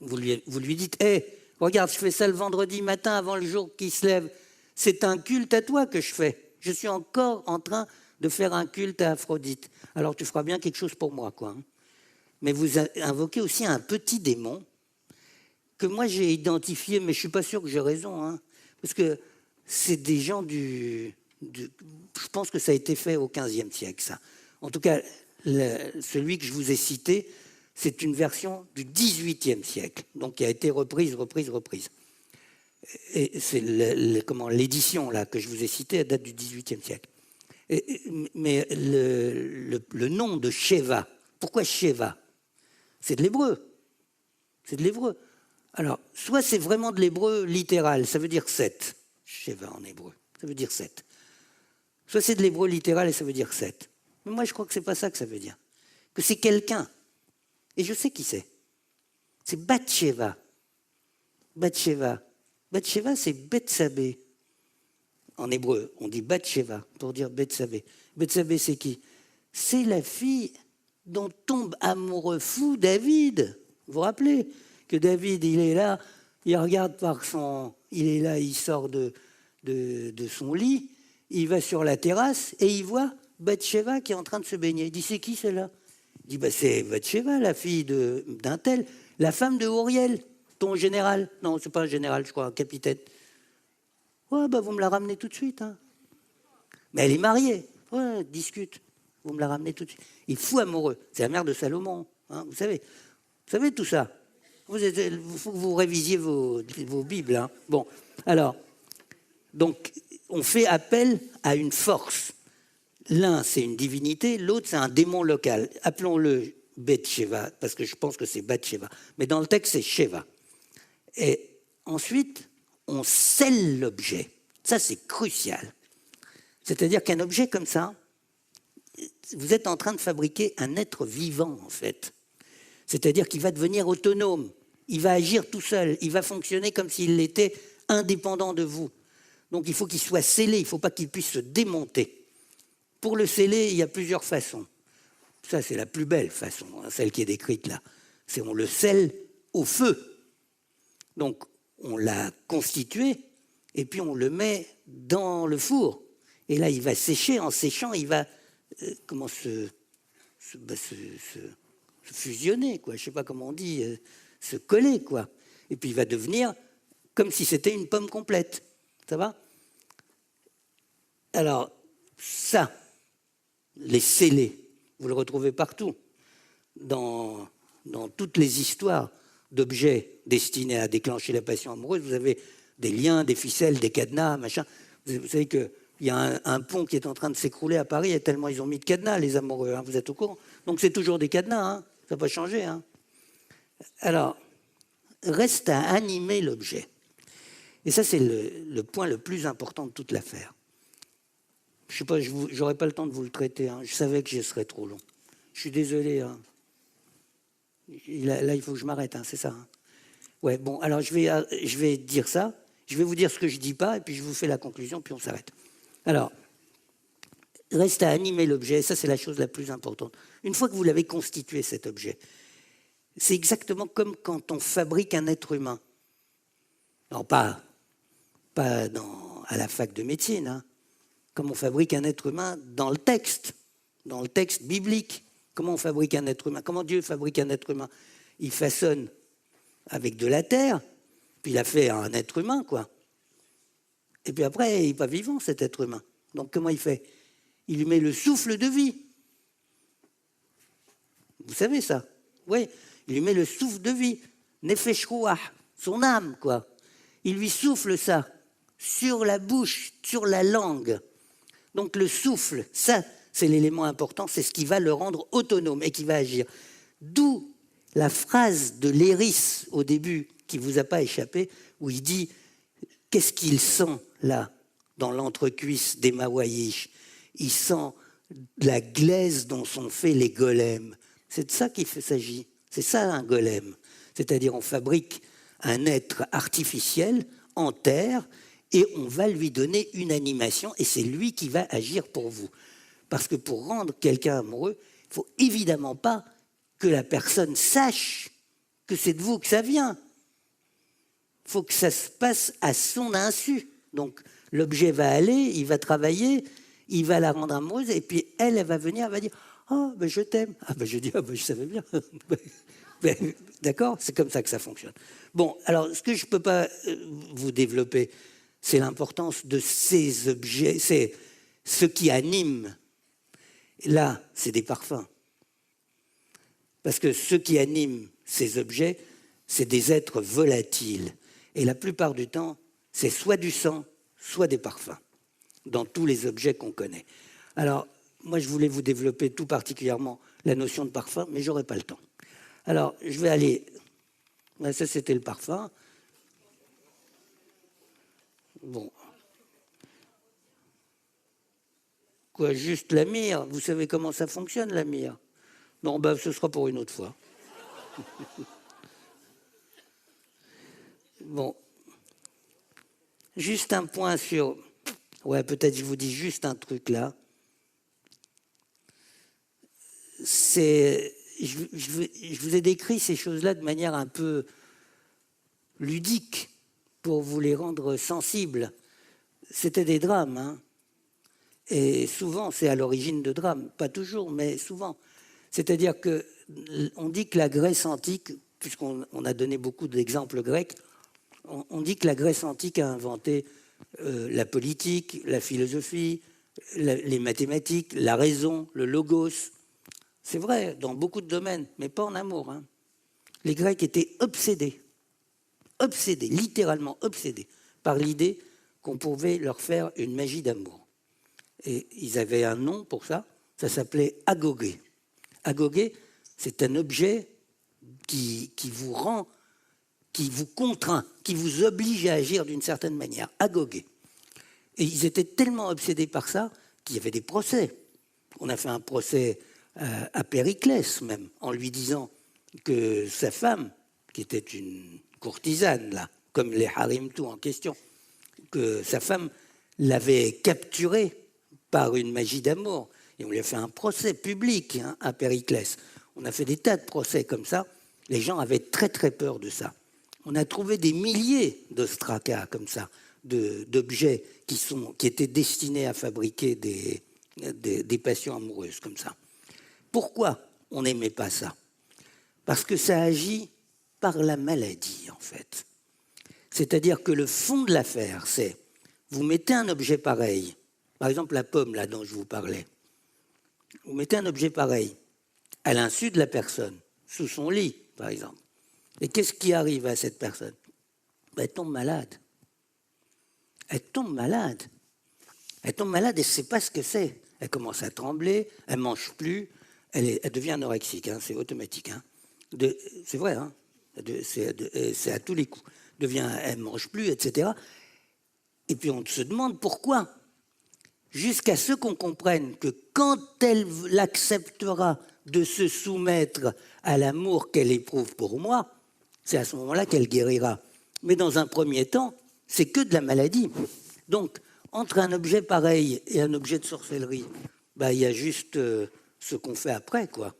Vous lui dites, hey, regarde, je fais ça le vendredi matin avant le jour qui se lève. C'est un culte à toi que je fais. Je suis encore en train de faire un culte à Aphrodite. Alors tu feras bien quelque chose pour moi, quoi. Mais vous invoquez aussi un petit démon que moi j'ai identifié, mais je ne suis pas sûr que j'ai raison, hein, parce que c'est des gens je pense que ça a été fait au XVe siècle, ça. En tout cas, celui que je vous ai cité, c'est une version du XVIIIe siècle, donc qui a été reprise. Et c'est l'édition là que je vous ai citée, elle date du XVIIIe siècle. Mais le nom de Sheva, pourquoi Sheva? C'est de l'hébreu. C'est de l'hébreu. Alors, soit c'est vraiment de l'hébreu littéral, ça veut dire 7. Sheva en hébreu, ça veut dire 7. Soit c'est de l'hébreu littéral et ça veut dire 7. Mais moi, je crois que ce n'est pas ça que ça veut dire. Que c'est quelqu'un. Et je sais qui c'est. C'est Bathsheba. Bathsheba. Bathsheba, c'est Bethsabée. En hébreu, on dit Bathsheba pour dire Bethsabée. Bethsabée, c'est qui? C'est la fille dont tombe amoureux fou David. Vous vous rappelez que David, il est là, il regarde il est là, il sort de son lit, il va sur la terrasse et il voit Bathsheba qui est en train de se baigner. Il dit, c'est qui celle-là? Il dit, c'est Bathsheba, la fille d'un tel, la femme de Uriel, ton général. Non, c'est pas un général, je crois, un capitaine. Ouais, vous me la ramenez tout de suite. Hein. Mais elle est mariée. Ouais, discute. Vous me la ramenez tout de suite. Il est fou amoureux. C'est la mère de Salomon. Hein, vous savez tout ça. Il faut que vous révisiez vos Bibles. Hein. Bon, alors, donc, on fait appel à une force. L'un, c'est une divinité, l'autre, c'est un démon local. Appelons-le Bathsheba, parce que je pense que c'est Bathsheba. Mais dans le texte, c'est Sheva. Et ensuite, on scelle l'objet. Ça, c'est crucial. C'est-à-dire qu'un objet comme ça, vous êtes en train de fabriquer un être vivant, en fait. C'est-à-dire qu'il va devenir autonome. Il va agir tout seul. Il va fonctionner comme s'il était indépendant de vous. Donc il faut qu'il soit scellé, il ne faut pas qu'il puisse se démonter. Pour le sceller, il y a plusieurs façons. Ça, c'est la plus belle façon, hein, celle qui est décrite là. C'est on le scelle au feu. Donc on l'a constitué et puis on le met dans le four. Et là, il va sécher. En séchant, il va se fusionner, quoi. Je ne sais pas comment on dit, se coller, quoi. Et puis il va devenir comme si c'était une pomme complète. Ça va? Alors, ça, les scellés, vous le retrouvez partout, dans toutes les histoires d'objets destinés à déclencher la passion amoureuse. Vous avez des liens, des ficelles, des cadenas, machin. Vous savez qu'il y a un pont qui est en train de s'écrouler à Paris, et tellement ils ont mis de cadenas, les amoureux, hein, vous êtes au courant. Donc c'est toujours des cadenas, hein, ça n'a pas changé. Hein. Alors, reste à animer l'objet. Et ça, c'est le point le plus important de toute l'affaire. Je ne sais pas, je n'aurai pas le temps de vous le traiter. Hein. Je savais que je serais trop long. Je suis désolé. Hein. Là, il faut que je m'arrête, hein, c'est ça. Hein. Ouais, bon, alors je vais dire ça. Je vais vous dire ce que je ne dis pas, et puis je vous fais la conclusion, puis on s'arrête. Alors, reste à animer l'objet. Ça, c'est la chose la plus importante. Une fois que vous l'avez constitué, cet objet, c'est exactement comme quand on fabrique un être humain. Non, pas à la fac de médecine, hein. Comme on fabrique un être humain dans le texte biblique. Comment on fabrique un être humain? Comment Dieu fabrique un être humain? Il façonne avec de la terre, puis il a fait un être humain, quoi. Et puis après, il n'est pas vivant, cet être humain. Donc comment il fait? Il lui met le souffle de vie. Vous savez ça? Oui, il lui met le souffle de vie. Nefesh Ruach, son âme, quoi. Il lui souffle ça sur la bouche, sur la langue. Donc le souffle, ça, c'est l'élément important, c'est ce qui va le rendre autonome et qui va agir. D'où la phrase de Léris au début, qui ne vous a pas échappé, où il dit « Qu'est-ce qu'il sent là, dans l'entrecuisse des Mawayish ?» Il sent la glaise dont sont faits les golems. C'est de ça qu'il s'agit. C'est ça un golem. C'est-à-dire on fabrique un être artificiel en terre et on va lui donner une animation et c'est lui qui va agir pour vous. Parce que pour rendre quelqu'un amoureux, il ne faut évidemment pas que la personne sache que c'est de vous que ça vient. Il faut que ça se passe à son insu. Donc l'objet va aller, il va travailler, il va la rendre amoureuse et puis elle va venir, elle va dire « Oh, ben je t'aime ». Ah ben je dis « Ah ben je savais bien ». D'accord? C'est comme ça que ça fonctionne. Bon, alors ce que je ne peux pas vous développer, c'est l'importance de ces objets, c'est ce qui anime. Là, c'est des parfums. Parce que ce qui anime ces objets, c'est des êtres volatiles. Et la plupart du temps, c'est soit du sang, soit des parfums, dans tous les objets qu'on connaît. Alors, moi, je voulais vous développer tout particulièrement la notion de parfum, mais je n'aurai pas le temps. Alors, je vais aller... Ça, c'était le parfum. Bon. Quoi, juste la myrrhe? Vous savez comment ça fonctionne, la myrrhe? Non, ben, ce sera pour une autre fois. Bon. Juste un point sur... Ouais, peut-être je vous dis juste un truc là. Je vous ai décrit ces choses-là de manière un peu ludique pour vous les rendre sensibles. C'était des drames, hein. Et souvent, c'est à l'origine de drames. Pas toujours, mais souvent. C'est-à-dire qu'on dit que la Grèce antique, puisqu'on a donné beaucoup d'exemples grecs, on dit que la Grèce antique a inventé la politique, la philosophie, les mathématiques, la raison, le logos. C'est vrai, dans beaucoup de domaines, mais pas en amour. Hein. Les Grecs étaient obsédés, littéralement obsédés, par l'idée qu'on pouvait leur faire une magie d'amour. Et ils avaient un nom pour ça, ça s'appelait agogé. Agogé, c'est un objet qui vous rend, qui vous contraint, qui vous oblige à agir d'une certaine manière, agogé. Et ils étaient tellement obsédés par ça qu'il y avait des procès. On a fait un procès à Périclès même, en lui disant que sa femme, qui était une courtisane, là, comme les harim tout en question, que sa femme l'avait capturé par une magie d'amour. Et on lui a fait un procès public à Périclès. On a fait des tas de procès comme ça. Les gens avaient très très peur de ça. On a trouvé des milliers d'ostracas comme ça, d'objets qui étaient destinés à fabriquer des passions amoureuses comme ça. Pourquoi on n'aimait pas ça? Parce que ça agit par la maladie, en fait. C'est-à-dire que le fond de l'affaire, c'est, vous mettez un objet pareil, par exemple la pomme là dont je vous parlais, vous mettez un objet pareil à l'insu de la personne, sous son lit, par exemple. Et qu'est-ce qui arrive à cette personne? Elle tombe malade. Elle tombe malade. Elle tombe malade et elle ne sait pas ce que c'est. Elle commence à trembler, elle ne mange plus, elle devient anorexique, c'est automatique. C'est vrai, c'est à tous les coups. Elle ne mange plus, etc. Et puis on se demande pourquoi. Jusqu'à ce qu'on comprenne que quand elle acceptera de se soumettre à l'amour qu'elle éprouve pour moi, c'est à ce moment-là qu'elle guérira. Mais dans un premier temps, c'est que de la maladie. Donc, entre un objet pareil et un objet de sorcellerie, il y a juste ce qu'on fait après, quoi.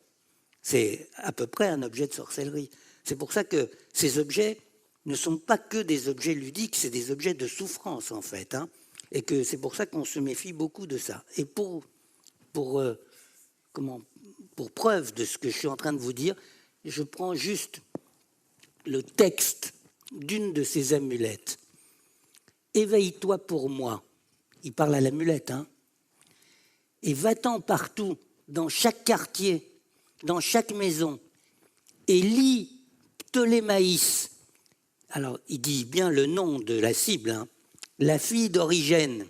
C'est à peu près un objet de sorcellerie. C'est pour ça que ces objets ne sont pas que des objets ludiques, c'est des objets de souffrance, en fait. Et que c'est pour ça qu'on se méfie beaucoup de ça. Et pour preuve de ce que je suis en train de vous dire, je prends juste le texte d'une de ces amulettes. Éveille-toi pour moi. Il parle à l'amulette, et va-t'en partout, dans chaque quartier, dans chaque maison, et lis Ptolémaïs. Alors, il dit bien le nom de la cible, la fille d'Origène.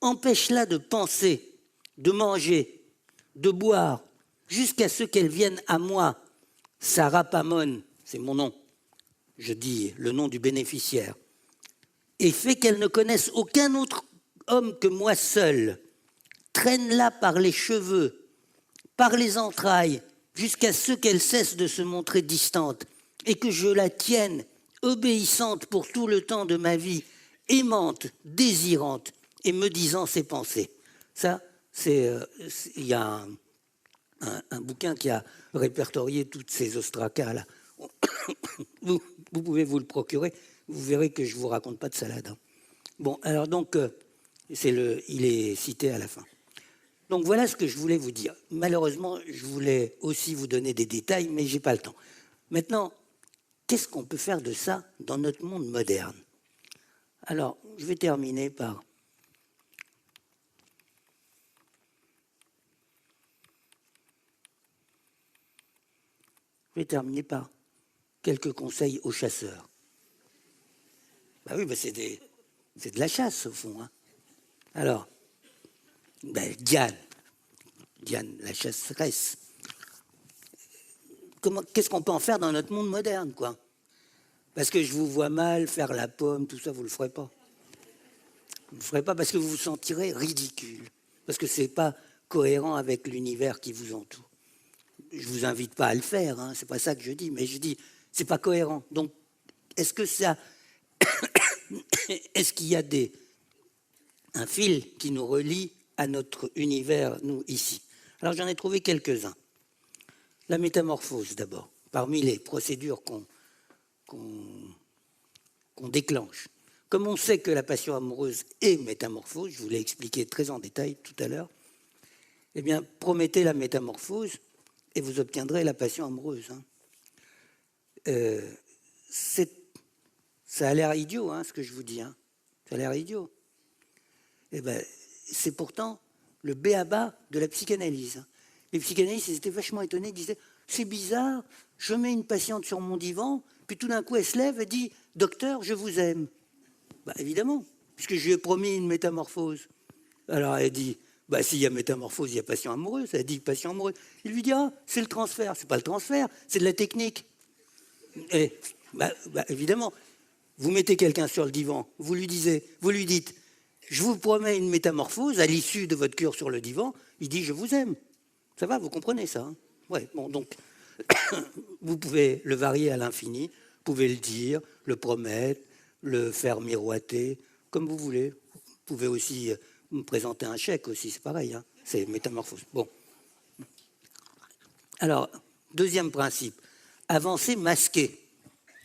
Empêche-la de penser, de manger, de boire, jusqu'à ce qu'elle vienne à moi. Sarah Pamon, c'est mon nom. Je dis le nom du bénéficiaire. Et fais qu'elle ne connaisse aucun autre homme que moi seul. Traîne-la par les cheveux, par les entrailles, jusqu'à ce qu'elle cesse de se montrer distante et que je la tienne, obéissante pour tout le temps de ma vie, aimante, désirante et me disant ses pensées. Ça, il y a un bouquin qui a répertorié toutes ces ostracas-là. Vous pouvez vous le procurer, vous verrez que je ne vous raconte pas de salade. Bon, alors donc, il est cité à la fin. Donc voilà ce que je voulais vous dire. Malheureusement, je voulais aussi vous donner des détails, mais je n'ai pas le temps. Maintenant, qu'est-ce qu'on peut faire de ça dans notre monde moderne? Alors, je vais terminer par... quelques conseils aux chasseurs. Oui, c'est de la chasse, au fond. Alors, Diane, la chasseresse. Qu'est-ce qu'on peut en faire dans notre monde moderne, quoi? Parce que je vous vois mal faire la pomme, tout ça, vous ne le ferez pas. Vous ne le ferez pas parce que vous vous sentirez ridicule. Parce que ce n'est pas cohérent avec l'univers qui vous entoure. Je ne vous invite pas à le faire, ce n'est pas ça que je dis, mais je dis, ce n'est pas cohérent. Donc, est-ce qu'il y a un fil qui nous relie à notre univers, nous, ici? Alors, j'en ai trouvé quelques-uns. La métamorphose, d'abord, parmi les procédures qu'on déclenche. Comme on sait que la passion amoureuse est métamorphose, je vous l'ai expliqué très en détail tout à l'heure, eh bien, promettez la métamorphose et vous obtiendrez la passion amoureuse. Ça a l'air idiot, ce que je vous dis. Ça a l'air idiot. Eh bien, c'est pourtant le b.a.-ba de la psychanalyse. Les psychanalystes, ils étaient vachement étonnés, ils disaient « C'est bizarre, je mets une patiente sur mon divan, puis tout d'un coup, elle se lève et dit « Docteur, je vous aime ». Évidemment, puisque je lui ai promis une métamorphose. Alors elle dit « S'il y a métamorphose, il y a passion amoureuse ». Elle dit « Passion amoureuse ». Il lui dit « Ah, c'est le transfert ». C'est pas le transfert, c'est de la technique. Et évidemment, vous mettez quelqu'un sur le divan, vous lui dites « Je vous promets une métamorphose à l'issue de votre cure sur le divan ». Il dit « Je vous aime ». Ça va, vous comprenez ça, Ouais, bon, donc, vous pouvez le varier à l'infini, vous pouvez le dire, le promettre, le faire miroiter, comme vous voulez. pouvez aussi me présenter un chèque aussi, c'est pareil, hein, c'est métamorphose. Bon. Alors, deuxième principe, avancer masqué.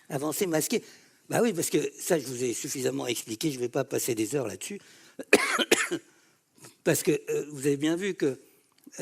Avancer masqué. Bah oui, parce que ça, je vous ai suffisamment expliqué, je ne vais pas passer des heures là-dessus. Parce que vous avez bien vu que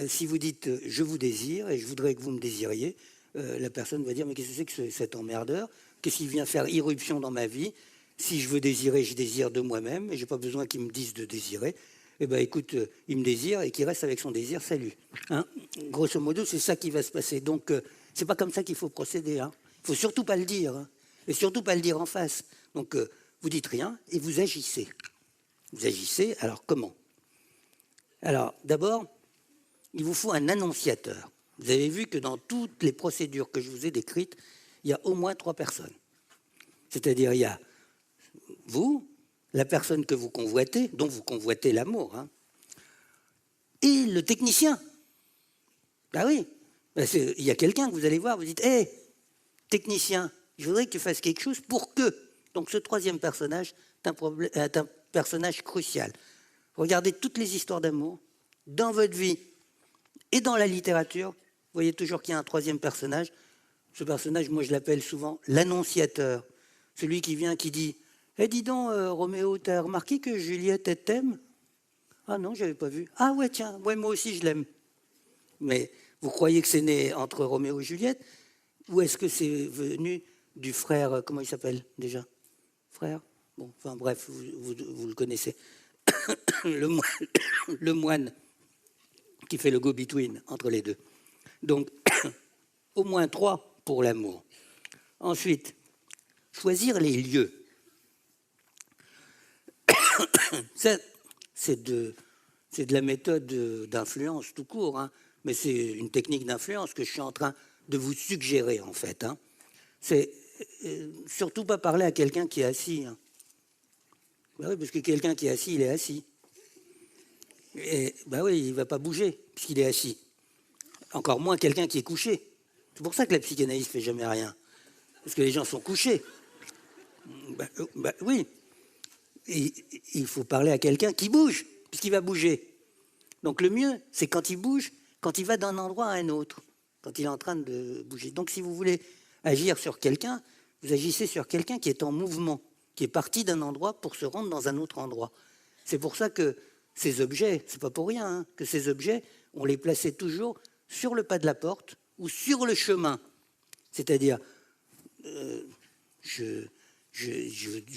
si vous dites je vous désire et je voudrais que vous me désiriez, la personne va dire mais qu'est-ce que c'est que cet emmerdeur? Qu'est-ce qu'il vient faire irruption dans ma vie? Si je veux désirer, je désire de moi-même et je n'ai pas besoin qu'il me dise de désirer. Eh bien, écoute, il me désire et qu'il reste avec son désir, salut. Hein, grosso modo, c'est ça qui va se passer. Donc, c'est pas comme ça qu'il faut procéder. Hein. Il ne faut surtout pas le dire. Hein, et surtout pas le dire en face. Donc, vous dites rien et vous agissez. Vous agissez, alors comment? Alors, d'abord, il vous faut un annonciateur. Vous avez vu que dans toutes les procédures que je vous ai décrites, il y a au moins 3 personnes. C'est-à-dire, il y a vous, la personne que vous convoitez, dont vous convoitez l'amour, hein, et le technicien. Ah oui, il y a quelqu'un que vous allez voir, vous dites, hé, technicien, je voudrais que tu fasses quelque chose pour que. Donc ce troisième personnage est un personnage crucial. Regardez toutes les histoires d'amour, dans votre vie et dans la littérature, vous voyez toujours qu'il y a un troisième personnage. Ce personnage, moi je l'appelle souvent l'annonciateur. Celui qui vient, qui dit « Eh, dis donc, Roméo, t'as remarqué que Juliette, elle t'aime ?»« Ah non, je n'avais pas vu. »« Ah ouais, tiens, ouais, moi aussi je l'aime. » Mais vous croyez que c'est né entre Roméo et Juliette? Ou est-ce que c'est venu du frère, comment il s'appelle déjà? Frère? Bon, enfin bref, vous le connaissez. le moine qui fait le go-between entre les deux. Donc, au moins 3 pour l'amour. Ensuite, choisir les lieux. Ça, c'est de la méthode d'influence tout court, hein, mais c'est une technique d'influence que je suis en train de vous suggérer, en fait. Hein. C'est surtout pas parler à quelqu'un qui est assis. Hein. Ben oui, parce que quelqu'un qui est assis, il est assis. Et ben oui, il ne va pas bouger, puisqu'il est assis. Encore moins quelqu'un qui est couché. C'est pour ça que la psychanalyse ne fait jamais rien. Parce que les gens sont couchés. Ben oui. Et il faut parler à quelqu'un qui bouge, puisqu'il va bouger. Donc le mieux, c'est quand il bouge, quand il va d'un endroit à un autre, quand il est en train de bouger. Donc si vous voulez agir sur quelqu'un, vous agissez sur quelqu'un qui est en mouvement, qui est parti d'un endroit pour se rendre dans un autre endroit. C'est pour ça que ces objets, c'est pas pour rien, hein, que ces objets, on les plaçait toujours sur le pas de la porte ou sur le chemin. C'est-à-dire, je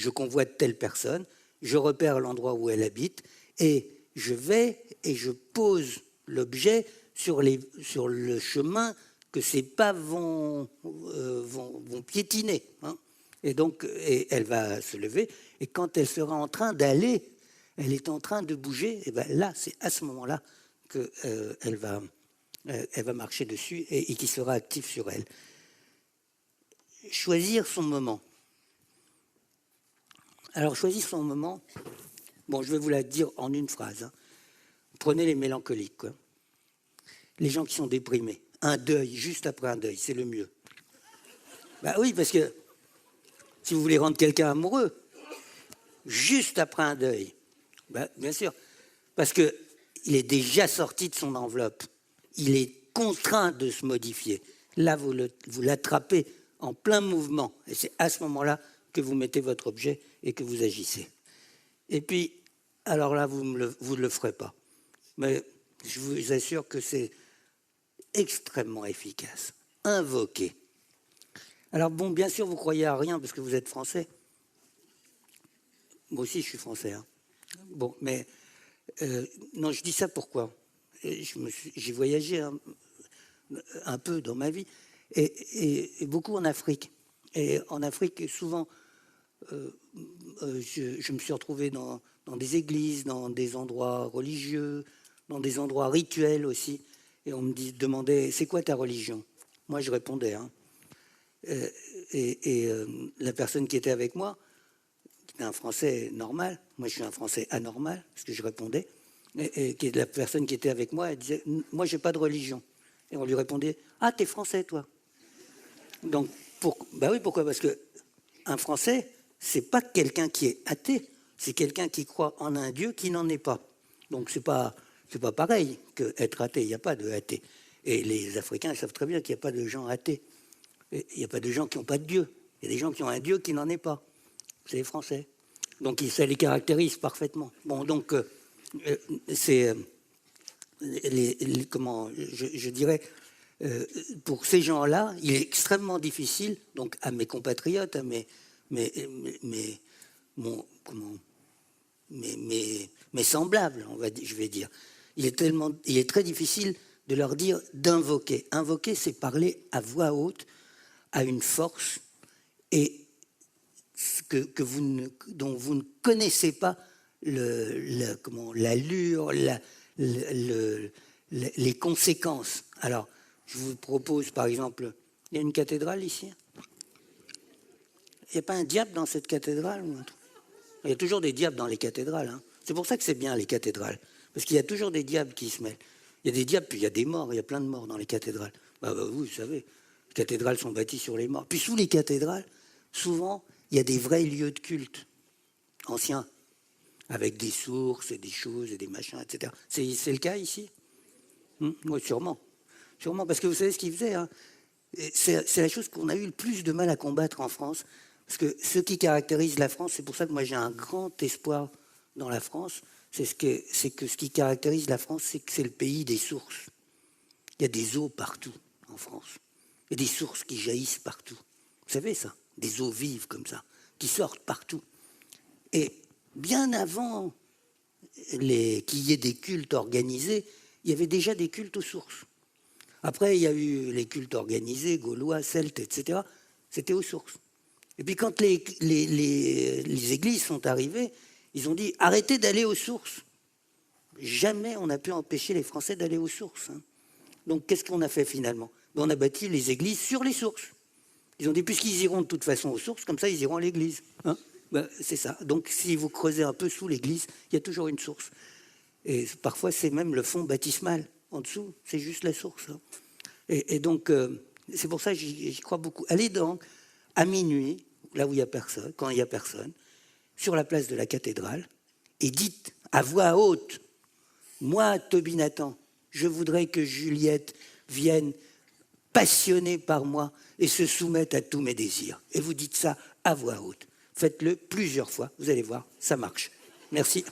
convoite telle personne, je repère l'endroit où elle habite et je vais et je pose l'objet sur le chemin que ses pas vont piétiner. Hein. Et donc, elle va se lever et quand elle sera en train d'aller, elle est en train de bouger, et bien là, c'est à ce moment-là qu'elle va marcher dessus et qui sera actif sur elle. Choisir son moment. Alors, choisir son moment, bon, je vais vous la dire en une phrase. Hein. Prenez les mélancoliques, quoi. Les gens qui sont déprimés. Un deuil, juste après un deuil, c'est le mieux. Ben oui, parce que si vous voulez rendre quelqu'un amoureux, juste après un deuil, ben, bien sûr, parce qu'il est déjà sorti de son enveloppe. Il est contraint de se modifier. Là, vous l'attrapez en plein mouvement. Et c'est à ce moment-là que vous mettez votre objet et que vous agissez. Et puis, alors là, vous ne le ferez pas. Mais je vous assure que c'est extrêmement efficace. Invoquer. Alors bon, bien sûr, vous croyez à rien parce que vous êtes français. Moi aussi, je suis français. Hein. Bon, mais non, je dis ça pourquoi? J'ai voyagé un peu dans ma vie et beaucoup en Afrique. Et en Afrique, souvent, je me suis retrouvé dans des églises, dans des endroits religieux, dans des endroits rituels aussi. Et on me demandait, c'est quoi ta religion? Moi, je répondais. Hein. La personne qui était avec moi, qui était un Français normal, moi je suis un Français anormal, parce que je répondais, et la personne qui était avec moi, elle disait, moi, je n'ai pas de religion. Et on lui répondait, ah, t'es Français, toi. Donc, bah oui, pourquoi? Parce qu'un Français, c'est pas quelqu'un qui est athée, c'est quelqu'un qui croit en un Dieu qui n'en est pas. Donc c'est pas pareil qu'être athée. Il n'y a pas de athée. Et les Africains savent très bien qu'il n'y a pas de gens athées. Il n'y a pas de gens qui n'ont pas de Dieu. Il y a des gens qui ont un Dieu qui n'en est pas. C'est les Français. Donc ça les caractérise parfaitement. Bon, donc c'est comment je dirais pour ces gens-là, il est extrêmement difficile. Donc à mes compatriotes, à mes semblables, je vais dire, il est très difficile de leur dire d'invoquer. Invoquer, c'est parler à voix haute à une force et dont vous ne connaissez pas l'allure, les conséquences. Alors, je vous propose, par exemple, il y a une cathédrale ici. Il n'y a pas un diable dans cette cathédrale? Il y a toujours des diables dans les cathédrales. Hein. C'est pour ça que c'est bien, les cathédrales. Parce qu'il y a toujours des diables qui se mêlent. Il y a des diables, puis il y a des morts. Il y a plein de morts dans les cathédrales. Vous savez, les cathédrales sont bâties sur les morts. Puis sous les cathédrales, souvent, il y a des vrais lieux de culte anciens, avec des sources et des choses et des machins, etc. C'est le cas ici? Oui, sûrement. Sûrement, parce que vous savez ce qu'ils faisaient, hein, c'est la chose qu'on a eu le plus de mal à combattre en France. Parce que ce qui caractérise la France, c'est pour ça que moi j'ai un grand espoir dans la France, c'est que ce qui caractérise la France, c'est que c'est le pays des sources. Il y a des eaux partout en France. Il y a des sources qui jaillissent partout. Vous savez ça? Des eaux vives comme ça, qui sortent partout. Et bien avant qu'il y ait des cultes organisés, il y avait déjà des cultes aux sources. Après, il y a eu les cultes organisés, gaulois, celtes, etc. C'était aux sources. Et puis quand les églises sont arrivées, ils ont dit « arrêtez d'aller aux sources ». Jamais on n'a pu empêcher les Français d'aller aux sources. Hein. Donc qu'est-ce qu'on a fait finalement? On a bâti les églises sur les sources. Ils ont dit, puisqu'ils iront de toute façon aux sources, comme ça ils iront à l'église. Hein, c'est ça. Donc si vous creusez un peu sous l'église, il y a toujours une source. Et parfois c'est même le fond baptismal. En dessous, c'est juste la source. Hein. Et donc c'est pour ça que j'y crois beaucoup. Allez donc à minuit, là où il n'y a personne, quand il n'y a personne, sur la place de la cathédrale, et dites à voix haute, moi, Toby Nathan, je voudrais que Juliette vienne passionnée par moi et se soumette à tous mes désirs. Et vous dites ça à voix haute. Faites-le plusieurs fois, vous allez voir, ça marche. Merci.